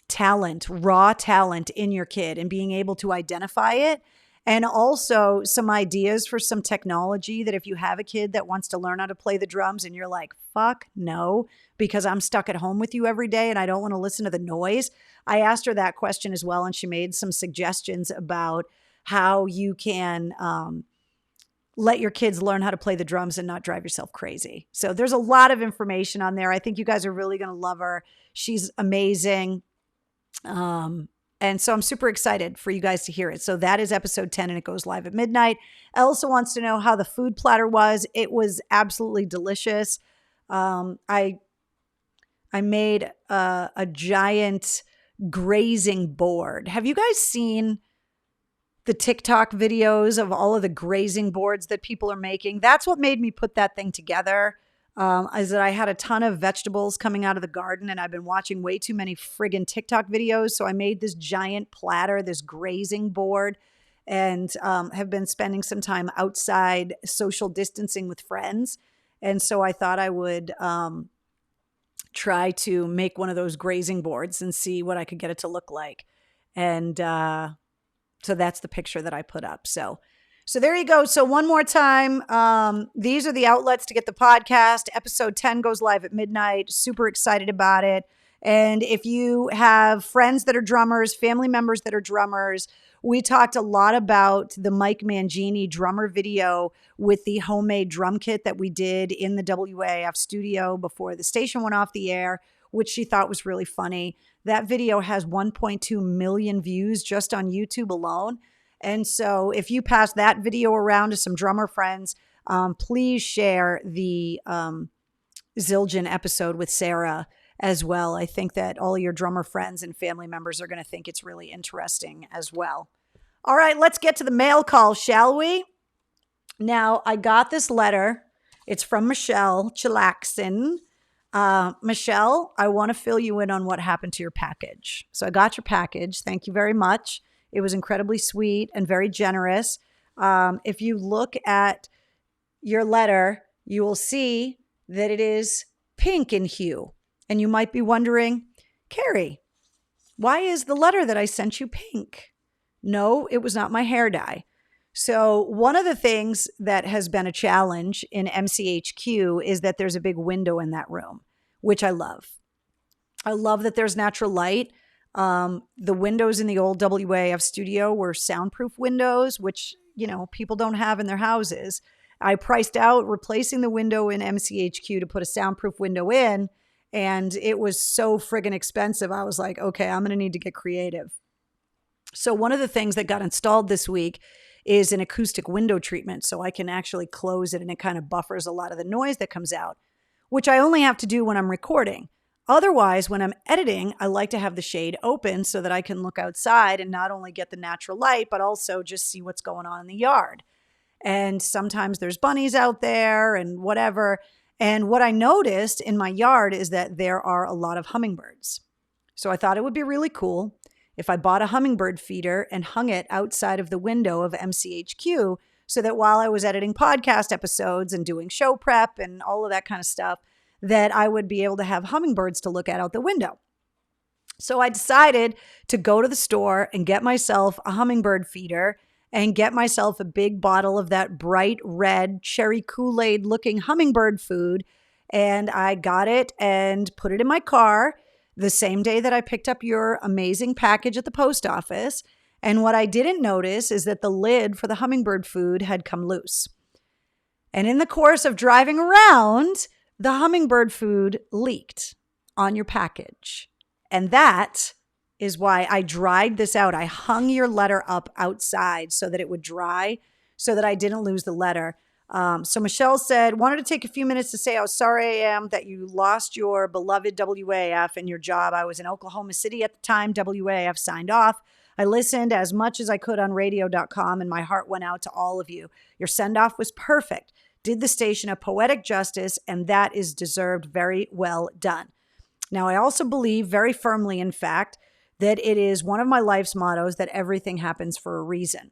talent, raw talent in your kid and being able to identify it. And also some ideas for some technology that if you have a kid that wants to learn how to play the drums and you're like, fuck no, because I'm stuck at home with you every day and I don't want to listen to the noise. I asked her that question as well. And she made some suggestions about how you can let your kids learn how to play the drums and not drive yourself crazy. So there's a lot of information on there. I think you guys are really going to love her. She's amazing. And so I'm super excited for you guys to hear it. So that is episode 10 and it goes live at midnight. Elsa wants to know how the food platter was. It was absolutely delicious. I made a giant grazing board. Have you guys seen the TikTok videos of all of the grazing boards that people are making? That's what made me put that thing together. Is that I had a ton of vegetables coming out of the garden and I've been watching way too many friggin' TikTok videos. So I made this giant platter, this grazing board, and have been spending some time outside social distancing with friends. And so I thought I would try to make one of those grazing boards and see what I could get it to look like. And so that's the picture that I put up. So there you go. So one more time, these are the outlets to get the podcast. Episode 10 goes live at midnight. Super excited about it. And if you have friends that are drummers, family members that are drummers, we talked a lot about the Mike Mangini drummer video with the homemade drum kit that we did in the WAF studio before the station went off the air, which she thought was really funny. That video has 1.2 million views just on YouTube alone. And so if you pass that video around to some drummer friends, please share the Zildjian episode with Sarah as well. I think that all your drummer friends and family members are going to think it's really interesting as well. All right, let's get to the mail call, shall we? Now, I got this letter. It's from Michelle Chilaxon. Michelle, I want to fill you in on what happened to your package. So I got your package. Thank you very much. It was incredibly sweet and very generous. If you look at your letter, you will see that it is pink in hue. And you might be wondering, Carrie, why is the letter that I sent you pink? No, it was not my hair dye. So one of the things that has been a challenge in MCHQ is that there's a big window in that room, which I love. I love that there's natural light. The windows in the old WAF studio were soundproof windows, which, people don't have in their houses. I priced out replacing the window in MCHQ to put a soundproof window in, and it was so friggin' expensive. I was like, okay, I'm going to need to get creative. So one of the things that got installed this week is an acoustic window treatment. So I can actually close it and it kind of buffers a lot of the noise that comes out, which I only have to do when I'm recording. Otherwise, when I'm editing, I like to have the shade open so that I can look outside and not only get the natural light, but also just see what's going on in the yard. And sometimes there's bunnies out there and whatever. And what I noticed in my yard is that there are a lot of hummingbirds. So I thought it would be really cool if I bought a hummingbird feeder and hung it outside of the window of MCHQ so that while I was editing podcast episodes and doing show prep and all of that kind of stuff, that I would be able to have hummingbirds to look at out the window. So I decided to go to the store and get myself a hummingbird feeder and get myself a big bottle of that bright red cherry Kool-Aid looking hummingbird food. And I got it and put it in my car the same day that I picked up your amazing package at the post office. And what I didn't notice is that the lid for the hummingbird food had come loose. And in the course of driving around, the hummingbird food leaked on your package. And that is why I dried this out. I hung your letter up outside so that it would dry, so that I didn't lose the letter. So Michelle said, wanted to take a few minutes to say how sorry I am that you lost your beloved WAF and your job. I was in Oklahoma City at the time. WAF signed off. I listened as much as I could on radio.com and my heart went out to all of you. Your send-off was perfect. Did the station a poetic justice, and that is deserved. Very well done. Now, I also believe very firmly, in fact, that it is one of my life's mottos that everything happens for a reason.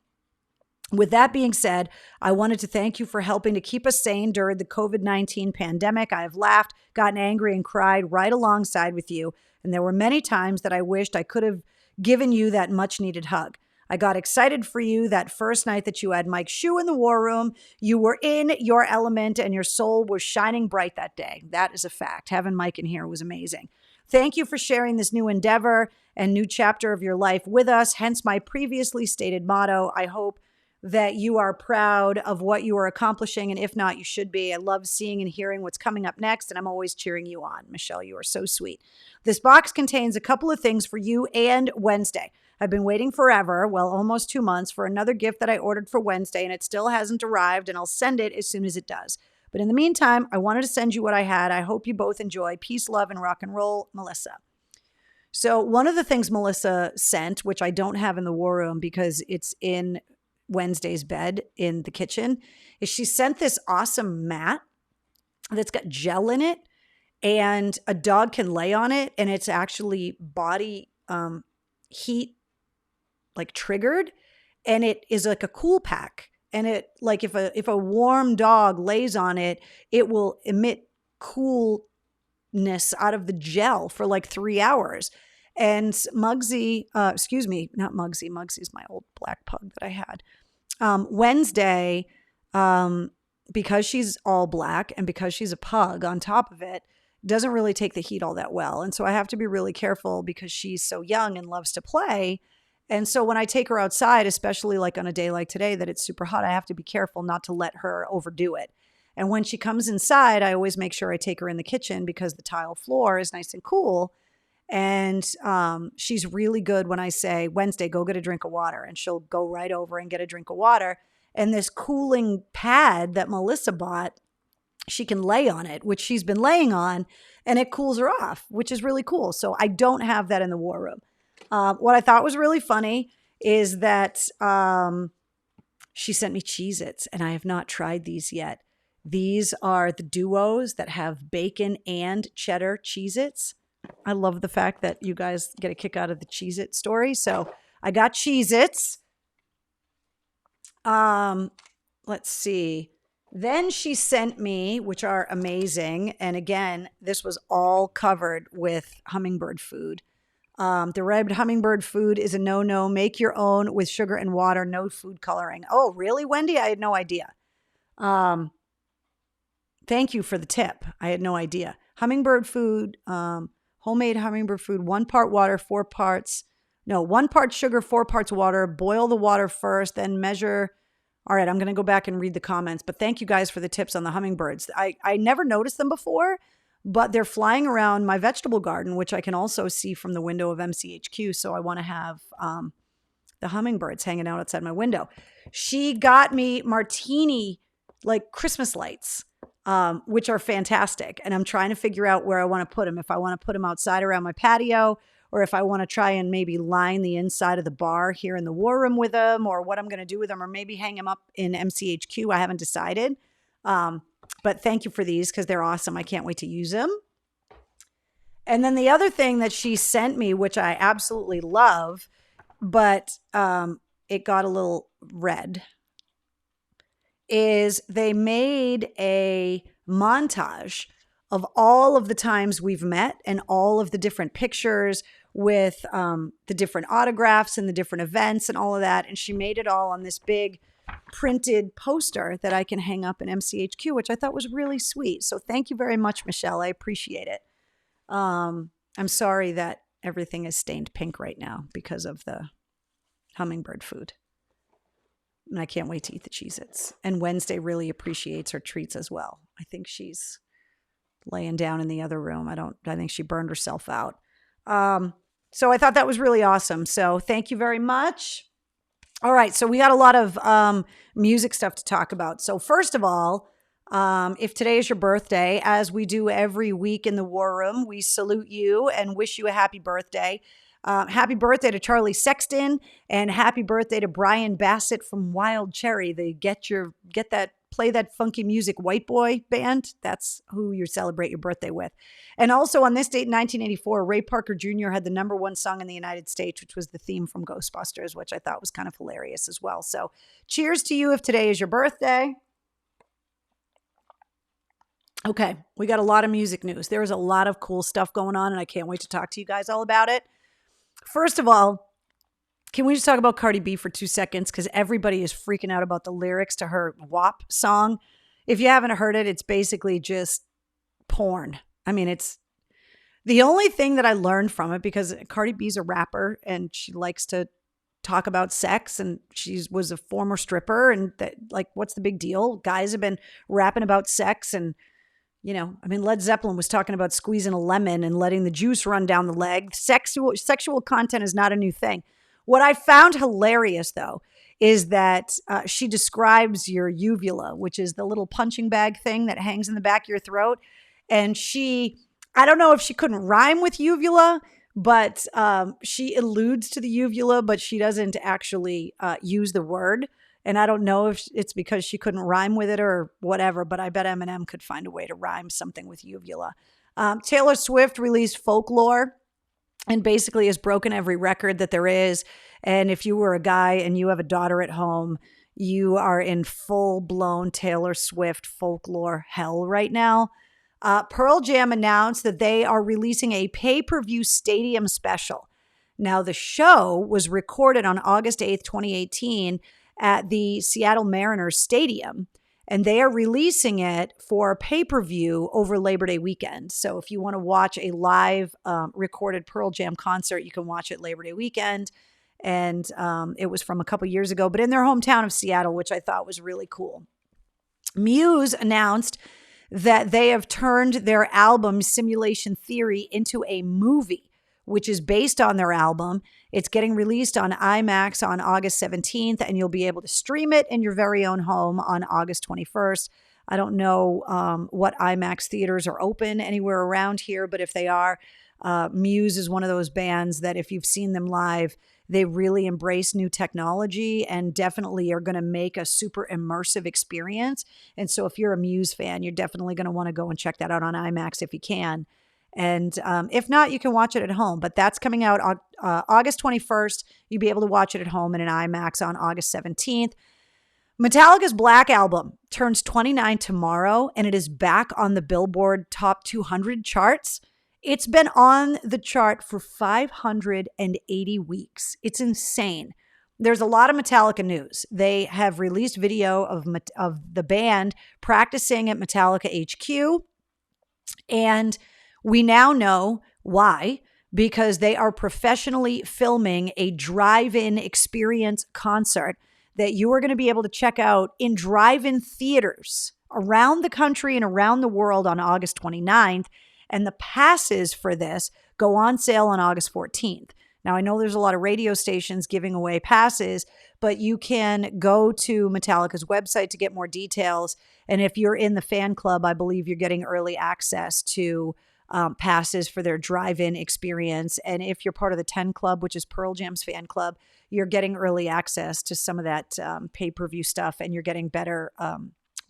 With that being said, I wanted to thank you for helping to keep us sane during the COVID-19 pandemic. I have laughed, gotten angry, and cried right alongside with you. And there were many times that I wished I could have given you that much needed hug. I got excited for you that first night that you had Mike Shue in the war room. You were in your element and your soul was shining bright that day. That is a fact. Having Mike in here was amazing. Thank you for sharing this new endeavor and new chapter of your life with us. Hence my previously stated motto. I hope that you are proud of what you are accomplishing. And if not, you should be. I love seeing and hearing what's coming up next. And I'm always cheering you on. Michelle, you are so sweet. This box contains a couple of things for you and Wednesday. I've been waiting forever, well, almost 2 months, for another gift that I ordered for Wednesday, and it still hasn't arrived, and I'll send it as soon as it does. But in the meantime, I wanted to send you what I had. I hope you both enjoy. Peace, love, and rock and roll, Melissa. So one of the things Melissa sent, which I don't have in the war room because it's in Wednesday's bed in the kitchen, is she sent this awesome mat that's got gel in it, and a dog can lay on it, and it's actually body heat like triggered, and it is like a cool pack. And it, like, if a warm dog lays on it, it will emit coolness out of the gel for like 3 hours. And Muggsy, not Muggsy. Muggsy's my old black pug that I had. Wednesday, because she's all black and because she's a pug on top of it, doesn't really take the heat all that well. And so I have to be really careful because she's so young and loves to play. And so when I take her outside, especially like on a day like today that it's super hot, I have to be careful not to let her overdo it. And when she comes inside, I always make sure I take her in the kitchen because the tile floor is nice and cool. And she's really good when I say, Wednesday, go get a drink of water. And she'll go right over and get a drink of water. And this cooling pad that Melissa bought, she can lay on it, which she's been laying on, and it cools her off, which is really cool. So I don't have that in the war room. What I thought was really funny is that she sent me Cheez-Its, and I have not tried these yet. These are the duos that have bacon and cheddar Cheez-Its. I love the fact that you guys get a kick out of the Cheez-It story. So I got Cheez-Its. Let's see. Then she sent me, which are amazing. And again, this was all covered with hummingbird food. The red hummingbird food is a no-no. Make your own with sugar and water, no food coloring. Oh, really, Wendy? I had no idea. Thank you for the tip. I had no idea. Hummingbird food, homemade hummingbird food, 1 part water, 1 part sugar, 4 parts water. Boil the water first, then measure. All right, I'm going to go back and read the comments, but thank you guys for the tips on the hummingbirds. I never noticed them before, but they're flying around my vegetable garden, which I can also see from the window of MCHQ. So I want to have the hummingbirds hanging out outside my window. She got me martini, like Christmas lights, which are fantastic. And I'm trying to figure out where I want to put them. If I want to put them outside around my patio, or if I want to try and maybe line the inside of the bar here in the war room with them, or what I'm going to do with them, or maybe hang them up in MCHQ. I haven't decided. But thank you for these because they're awesome. I can't wait to use them. And then the other thing that she sent me, which I absolutely love, but it got a little red, is they made a montage of all of the times we've met and all of the different pictures with the different autographs and the different events and all of that. And she made it all on this big printed poster that I can hang up in MCHQ, which I thought was really sweet. So thank you very much, Michelle. I appreciate it. I'm sorry that everything is stained pink right now because of the hummingbird food. And I can't wait to eat the Cheez-Its. And Wednesday really appreciates her treats as well. I think she's laying down in the other room. I think she burned herself out. So I thought that was really awesome. So thank you very much. All right. So we got a lot of music stuff to talk about. So first of all, if today is your birthday, as we do every week in the War Room, we salute you and wish you a happy birthday. Happy birthday to Charlie Sexton and happy birthday to Brian Bassett from Wild Cherry. They play that funky music white boy band. That's who you celebrate your birthday with. And also on this date in 1984, Ray Parker Jr. had the #1 song in the United States, which was the theme from Ghostbusters, which I thought was kind of hilarious as well. So cheers to you if today is your birthday. Okay, we got a lot of music news. There is a lot of cool stuff going on, and I can't wait to talk to you guys all about it. First of all, can we just talk about Cardi B for 2 seconds? Because everybody is freaking out about the lyrics to her WAP song. If you haven't heard it, it's basically just porn. I mean, it's the only thing that I learned from it, because Cardi B's a rapper and she likes to talk about sex, and she was a former stripper, and that, like, what's the big deal? Guys have been rapping about sex, and Led Zeppelin was talking about squeezing a lemon and letting the juice run down the leg. Sexual content is not a new thing. What I found hilarious, though, is that she describes your uvula, which is the little punching bag thing that hangs in the back of your throat. And I don't know if she couldn't rhyme with uvula, but she alludes to the uvula, but she doesn't actually use the word. And I don't know if it's because she couldn't rhyme with it or whatever, but I bet Eminem could find a way to rhyme something with uvula. Taylor Swift released Folklore and basically has broken every record that there is. And if you were a guy and you have a daughter at home, you are in full-blown Taylor Swift Folklore hell right now. Pearl Jam announced that they are releasing a pay-per-view stadium special. Now, the show was recorded on August 8th, 2018, at the Seattle Mariners Stadium, and they are releasing it for pay-per-view over Labor Day weekend. So if you want to watch a live recorded Pearl Jam concert, you can watch it Labor Day weekend. And it was from a couple years ago, but in their hometown of Seattle, which I thought was really cool. Muse announced that they have turned their album Simulation Theory into a movie, which is based on their album. It's getting released on IMAX on August 17th, and you'll be able to stream it in your very own home on August 21st. I don't know what IMAX theaters are open anywhere around here, but if they are, Muse is one of those bands that if you've seen them live, they really embrace new technology and definitely are going to make a super immersive experience. And so if you're a Muse fan, you're definitely going to want to go and check that out on IMAX if you can. And if not, you can watch it at home. But that's coming out on August 21st. You'll be able to watch it at home in an IMAX on August 17th. Metallica's Black Album turns 29 tomorrow, and it is back on the Billboard Top 200 charts. It's been on the chart for 580 weeks. It's insane. There's a lot of Metallica news. They have released video of the band practicing at Metallica HQ, and we now know why, because they are professionally filming a drive-in experience concert that you are going to be able to check out in drive-in theaters around the country and around the world on August 29th. And the passes for this go on sale on August 14th. Now, I know there's a lot of radio stations giving away passes, but you can go to Metallica's website to get more details. And if you're in the fan club, I believe you're getting early access to passes for their drive-in experience. And if you're part of the 10 Club, which is Pearl Jam's fan club, you're getting early access to some of that pay-per-view stuff, and you're getting better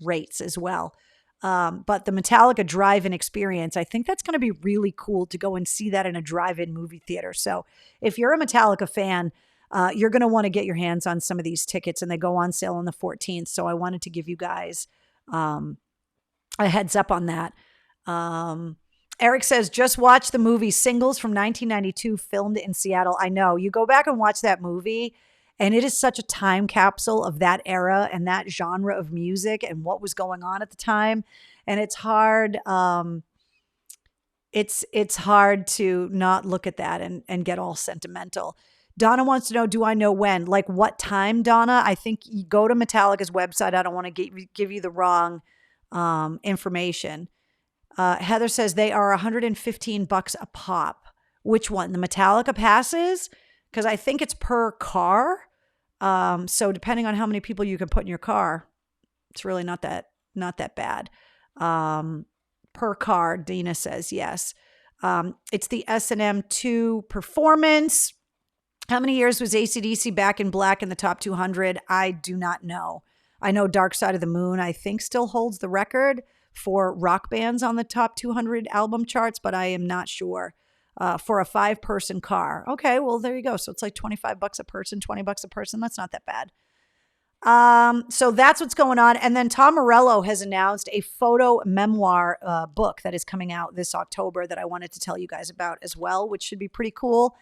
rates as well. But the Metallica drive-in experience, I think that's going to be really cool to go and see that in a drive-in movie theater. So if you're a Metallica fan, you're going to want to get your hands on some of these tickets, and they go on sale on the 14th. So I wanted to give you guys a heads up on that. Eric says, just watch the movie Singles from 1992, filmed in Seattle. I know. You go back and watch that movie, and it is such a time capsule of that era and that genre of music and what was going on at the time. And it's hard. It's hard to not look at that and get all sentimental. Donna wants to know, do I know when? Like what time, Donna? I think you go to Metallica's website. I don't want to give you the wrong information. Heather says they are $115 a pop. Which one? The Metallica passes? Because I think it's per car. So depending on how many people you can put in your car, it's really not that bad. Per car, Dina says yes. It's the S&M 2 Performance. How many years was AC/DC Back in Black in the top 200? I do not know. I know Dark Side of the Moon, I think, still holds the record for rock bands on the top 200 album charts, but I am not sure. For a 5-person car. Okay, well, there you go. So it's like $25 a person, $20 a person. That's not that bad. So that's what's going on. And then Tom Morello has announced a photo memoir book that is coming out this October that I wanted to tell you guys about as well, which should be pretty cool.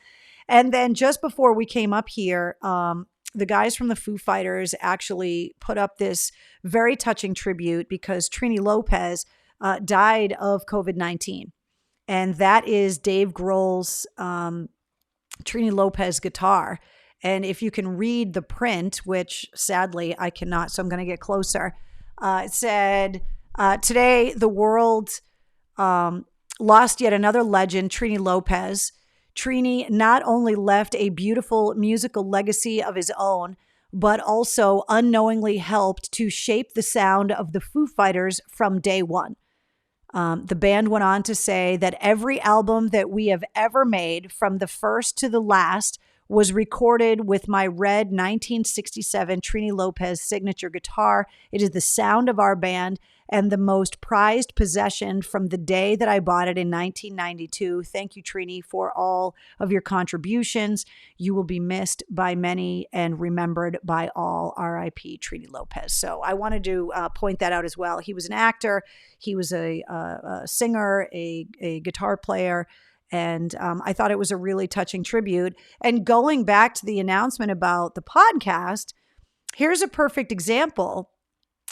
And then just before we came up here, the guys from the Foo Fighters actually put up this very touching tribute because Trini Lopez died of COVID-19. And that is Dave Grohl's Trini Lopez guitar. And if you can read the print, which sadly I cannot, so I'm going to get closer. It said, today the world lost yet another legend, Trini Lopez. Trini not only left a beautiful musical legacy of his own, but also unknowingly helped to shape the sound of the Foo Fighters from day one. The band went on to say that every album that we have ever made, from the first to the last, was recorded with my red 1967 Trini Lopez signature guitar. It is the sound of our band and the most prized possession from the day that I bought it in 1992. Thank you, Trini, for all of your contributions. You will be missed by many and remembered by all. R.I.P. Trini Lopez. So I wanted to point that out as well. He was an actor. He was a singer, a guitar player. And I thought it was a really touching tribute. And going back to the announcement about the podcast, here's a perfect example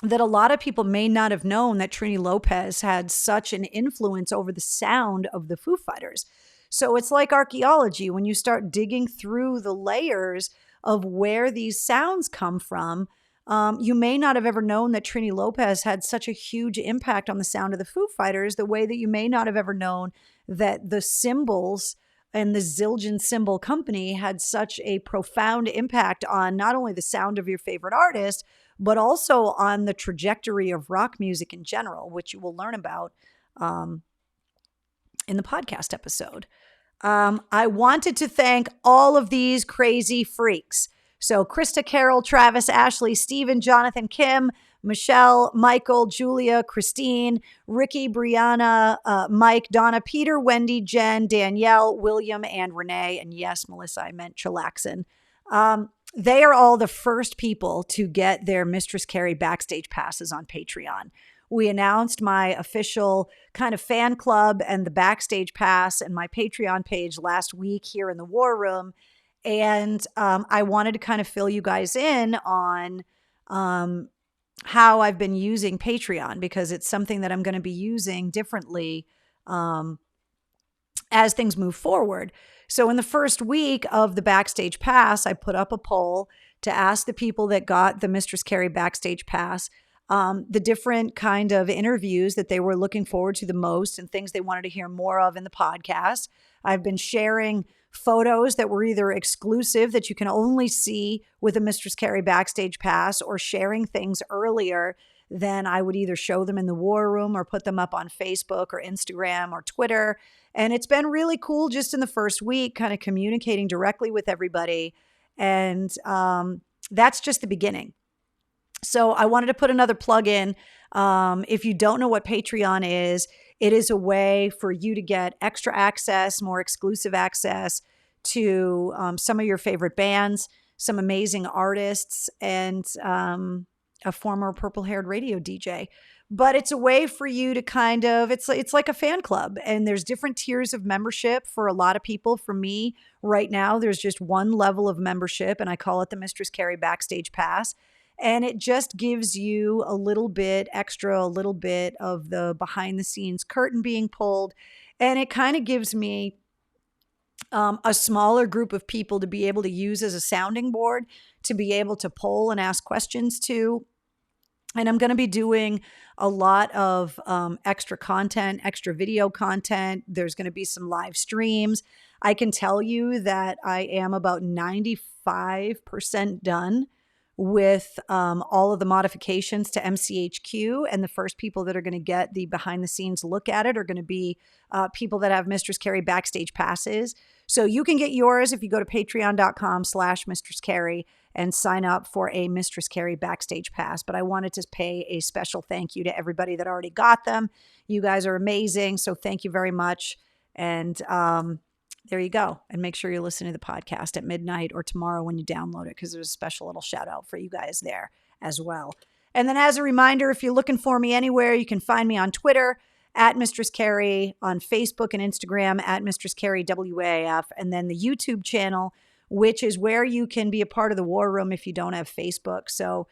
that a lot of people may not have known that Trini Lopez had such an influence over the sound of the Foo Fighters. So it's like archaeology. When you start digging through the layers of where these sounds come from, you may not have ever known that Trini Lopez had such a huge impact on the sound of the Foo Fighters, the way that you may not have ever known that the Cymbals and the Zildjian Cymbal Company had such a profound impact on not only the sound of your favorite artist, but also on the trajectory of rock music in general, which you will learn about in the podcast episode. I wanted to thank all of these crazy freaks. So Krista, Carol, Travis, Ashley, Stephen, Jonathan, Kim, Michelle, Michael, Julia, Christine, Ricky, Brianna, Mike, Donna, Peter, Wendy, Jen, Danielle, William, and Renee. And yes, Melissa, I meant Chillaxin. They are all the first people to get their Mistress Carrie backstage passes on Patreon. We announced my official kind of fan club and the backstage pass and my Patreon page last week here in the War Room. And I wanted to kind of fill you guys in on how I've been using Patreon, because it's something that I'm going to be using differently as things move forward. So in the first week of the Backstage Pass, I put up a poll to ask the people that got the Mistress Carrie Backstage Pass the different kind of interviews that they were looking forward to the most and things they wanted to hear more of in the podcast. I've been sharing photos that were either exclusive that you can only see with a Mistress Carrie backstage pass, or sharing things earlier than I would either show them in the war room or put them up on Facebook or Instagram or Twitter. And it's been really cool just in the first week, kind of communicating directly with everybody. And that's just the beginning. So I wanted to put another plug in. If you don't know what Patreon is, it is a way for you to get extra access, more exclusive access to some of your favorite bands, some amazing artists, and a former purple-haired radio DJ. But it's a way for you to kind of, it's like a fan club, and there's different tiers of membership for a lot of people. For me, right now, there's just one level of membership, and I call it the Mistress Carrie Backstage Pass. And it just gives you a little bit extra, a little bit of the behind the scenes curtain being pulled. And it kind of gives me a smaller group of people to be able to use as a sounding board, to be able to poll and ask questions to. And I'm going to be doing a lot of extra content, extra video content. There's going to be some live streams. I can tell you that I am about 95% done with all of the modifications to MCHQ. And the first people that are going to get the behind the scenes look at it are going to be people that have Mistress Carrie backstage passes. So you can get yours if you go to patreon.com/Mistress Carrie and sign up for a Mistress Carrie backstage pass. But I wanted to pay a special thank you to everybody that already got them. You guys are amazing. So thank you very much. And there you go. And make sure you're listening to the podcast at midnight or tomorrow when you download it, because there's a special little shout out for you guys there as well. And then as a reminder, if you're looking for me anywhere, you can find me on Twitter at Mistress Carrie, on Facebook and Instagram at Mistress Carrie WAF, and then the YouTube channel, which is where you can be a part of the war room if you don't have Facebook. So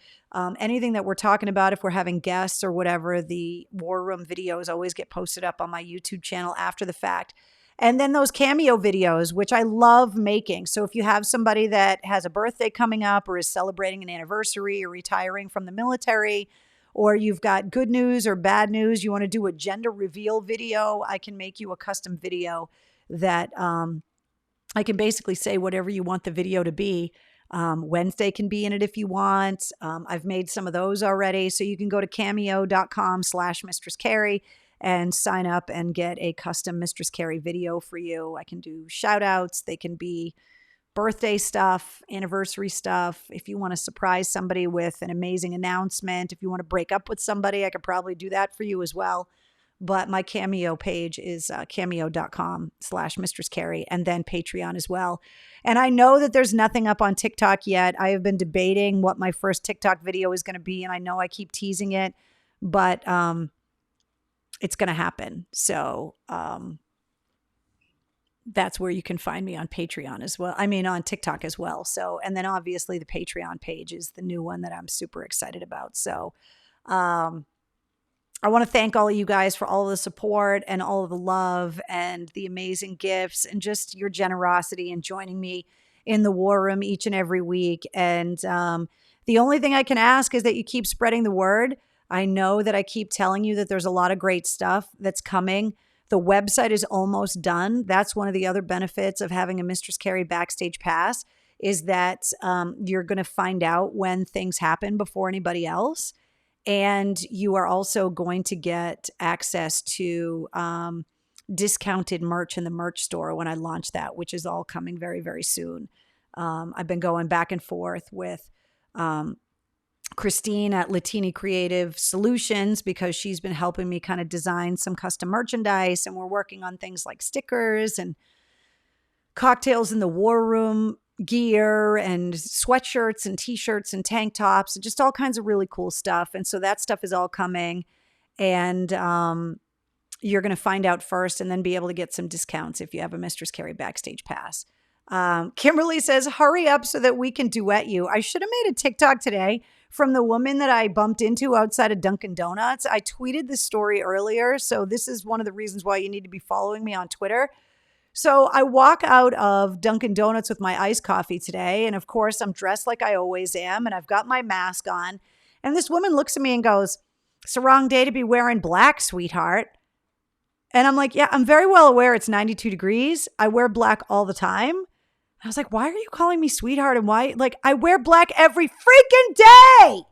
anything that we're talking about, if we're having guests or whatever, the war room videos always get posted up on my YouTube channel after the fact. And then those cameo videos, which I love making. So if you have somebody that has a birthday coming up or is celebrating an anniversary or retiring from the military, or you've got good news or bad news, you want to do a gender reveal video, I can make you a custom video that I can basically say whatever you want the video to be. Wednesday can be in it if you want. I've made some of those already. So you can go to cameo.com/Mistress Carrie and sign up and get a custom Mistress Carrie video for you. I can do shout outs. They can be birthday stuff, anniversary stuff. If you want to surprise somebody with an amazing announcement, if you want to break up with somebody, I could probably do that for you as well. But my Cameo page is cameo.com/Mistress Carrie, and then Patreon as well. And I know that there's nothing up on TikTok yet. I have been debating what my first TikTok video is going to be, and I know I keep teasing it, but it's going to happen. So that's where you can find me on Patreon as well. I mean, on TikTok as well. So, and then obviously the Patreon page is the new one that I'm super excited about. So I want to thank all of you guys for all of the support and all of the love and the amazing gifts and just your generosity and joining me in the war room each and every week. And the only thing I can ask is that you keep spreading the word. I know that I keep telling you that there's a lot of great stuff that's coming. The website is almost done. That's one of the other benefits of having a Mistress Carrie backstage pass, is that you're going to find out when things happen before anybody else. And you are also going to get access to discounted merch in the merch store when I launch that, which is all coming very, very soon. I've been going back and forth with Christine at Latini Creative Solutions, because she's been helping me kind of design some custom merchandise. And we're working on things like stickers and cocktails in the war room gear and sweatshirts and t-shirts and tank tops and just all kinds of really cool stuff. And so that stuff is all coming, and you're going to find out first and then be able to get some discounts if you have a Mistress Carrie backstage pass. Kimberly says, hurry up so that we can duet you. I should have made a TikTok today from the woman that I bumped into outside of Dunkin' Donuts. I tweeted this story earlier. So this is one of the reasons why you need to be following me on Twitter. So I walk out of Dunkin' Donuts with my iced coffee today. And of course, I'm dressed like I always am. And I've got my mask on. And this woman looks at me and goes, it's the wrong day to be wearing black, sweetheart. And I'm like, yeah, I'm very well aware it's 92 degrees. I wear black all the time. I was like, why are you calling me sweetheart? And why? Like, I wear black every freaking day.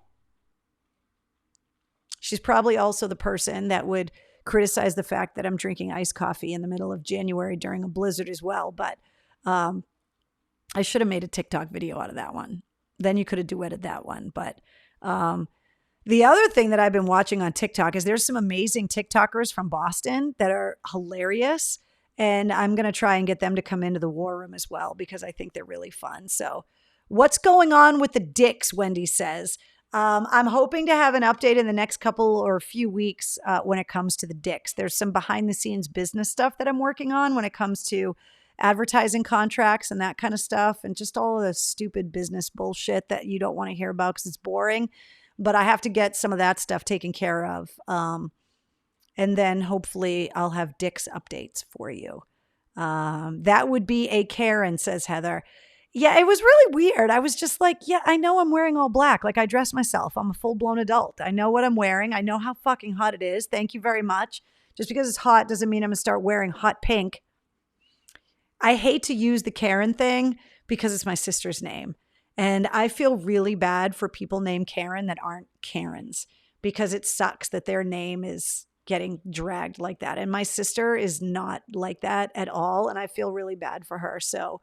She's probably also the person that would criticize the fact that I'm drinking iced coffee in the middle of January during a blizzard as well. But I should have made a TikTok video out of that one. Then you could have duetted that one. But the other thing that I've been watching on TikTok is there's some amazing TikTokers from Boston that are hilarious. And I'm going to try and get them to come into the war room as well because I think they're really fun. So what's going on with the dicks, Wendy says. I'm hoping to have an update in the next couple or few weeks when it comes to the dicks. There's some behind the scenes business stuff that I'm working on when it comes to advertising contracts and that kind of stuff and just all of the stupid business bullshit that you don't want to hear about because it's boring. But I have to get some of that stuff taken care of. And then hopefully I'll have Dick's updates for you. That would be a Karen, says Heather. Yeah, it was really weird. I was just like, yeah, I know I'm wearing all black. Like I dress myself. I'm a full-blown adult. I know what I'm wearing. I know how fucking hot it is. Thank you very much. Just because it's hot doesn't mean I'm going to start wearing hot pink. I hate to use the Karen thing because it's my sister's name. And I feel really bad for people named Karen that aren't Karens because it sucks that their name is getting dragged like that. And my sister is not like that at all. And I feel really bad for her. So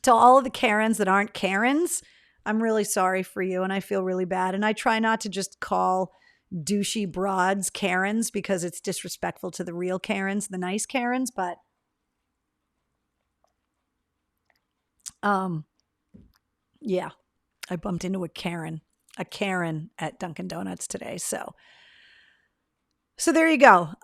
to all of the Karens that aren't Karens, I'm really sorry for you. And I feel really bad. And I try not to just call douchey broads Karens because it's disrespectful to the real Karens, the nice Karens. But yeah, I bumped into a Karen at Dunkin' Donuts today. So there you go.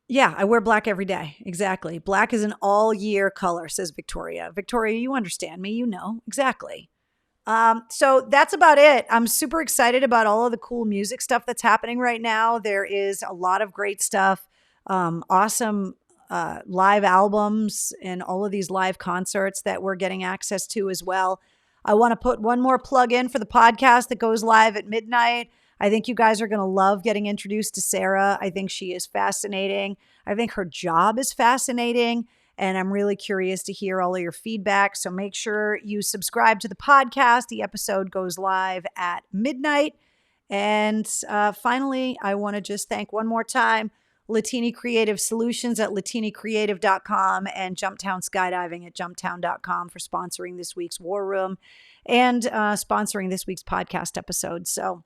Yeah, I wear black every day. Exactly. Black is an all year color, says Victoria. Victoria, you understand me. You know. Exactly. So that's about it. I'm super excited about all of the cool music stuff that's happening right now. There is a lot of great stuff. Awesome live albums and all of these live concerts that we're getting access to as well. I want to put one more plug in for the podcast that goes live at midnight. I think you guys are going to love getting introduced to Sarah. I think she is fascinating. I think her job is fascinating. And I'm really curious to hear all of your feedback. So make sure you subscribe to the podcast. The episode goes live at midnight. And finally, I want to just thank one more time Latini Creative Solutions at latinicreative.com and Jumptown Skydiving at jumptown.com for sponsoring this week's War Room and sponsoring this week's podcast episode. So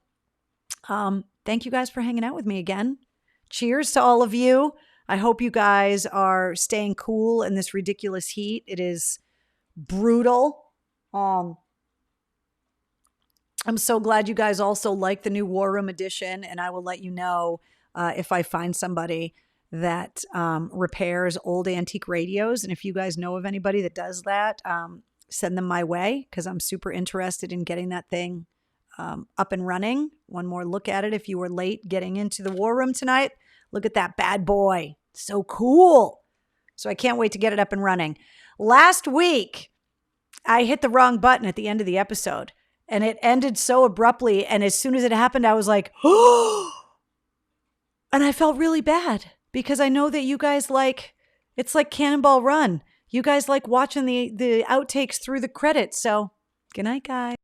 thank you guys for hanging out with me again. Cheers to all of you. I hope you guys are staying cool in this ridiculous heat. It is brutal. I'm so glad you guys also like the new War Room edition, and I will let you know if I find somebody that repairs old antique radios. And if you guys know of anybody that does that, send them my way because I'm super interested in getting that thing up and running. One more look at it. If you were late getting into the War Room tonight, look at that bad boy. So cool. So I can't wait to get it up and running. Last week, I hit the wrong button at the end of the episode and it ended so abruptly. And as soon as it happened, I was like, oh, and I felt really bad because I know that you guys it's like Cannonball Run. You guys like watching the outtakes through the credits. So good night, guys.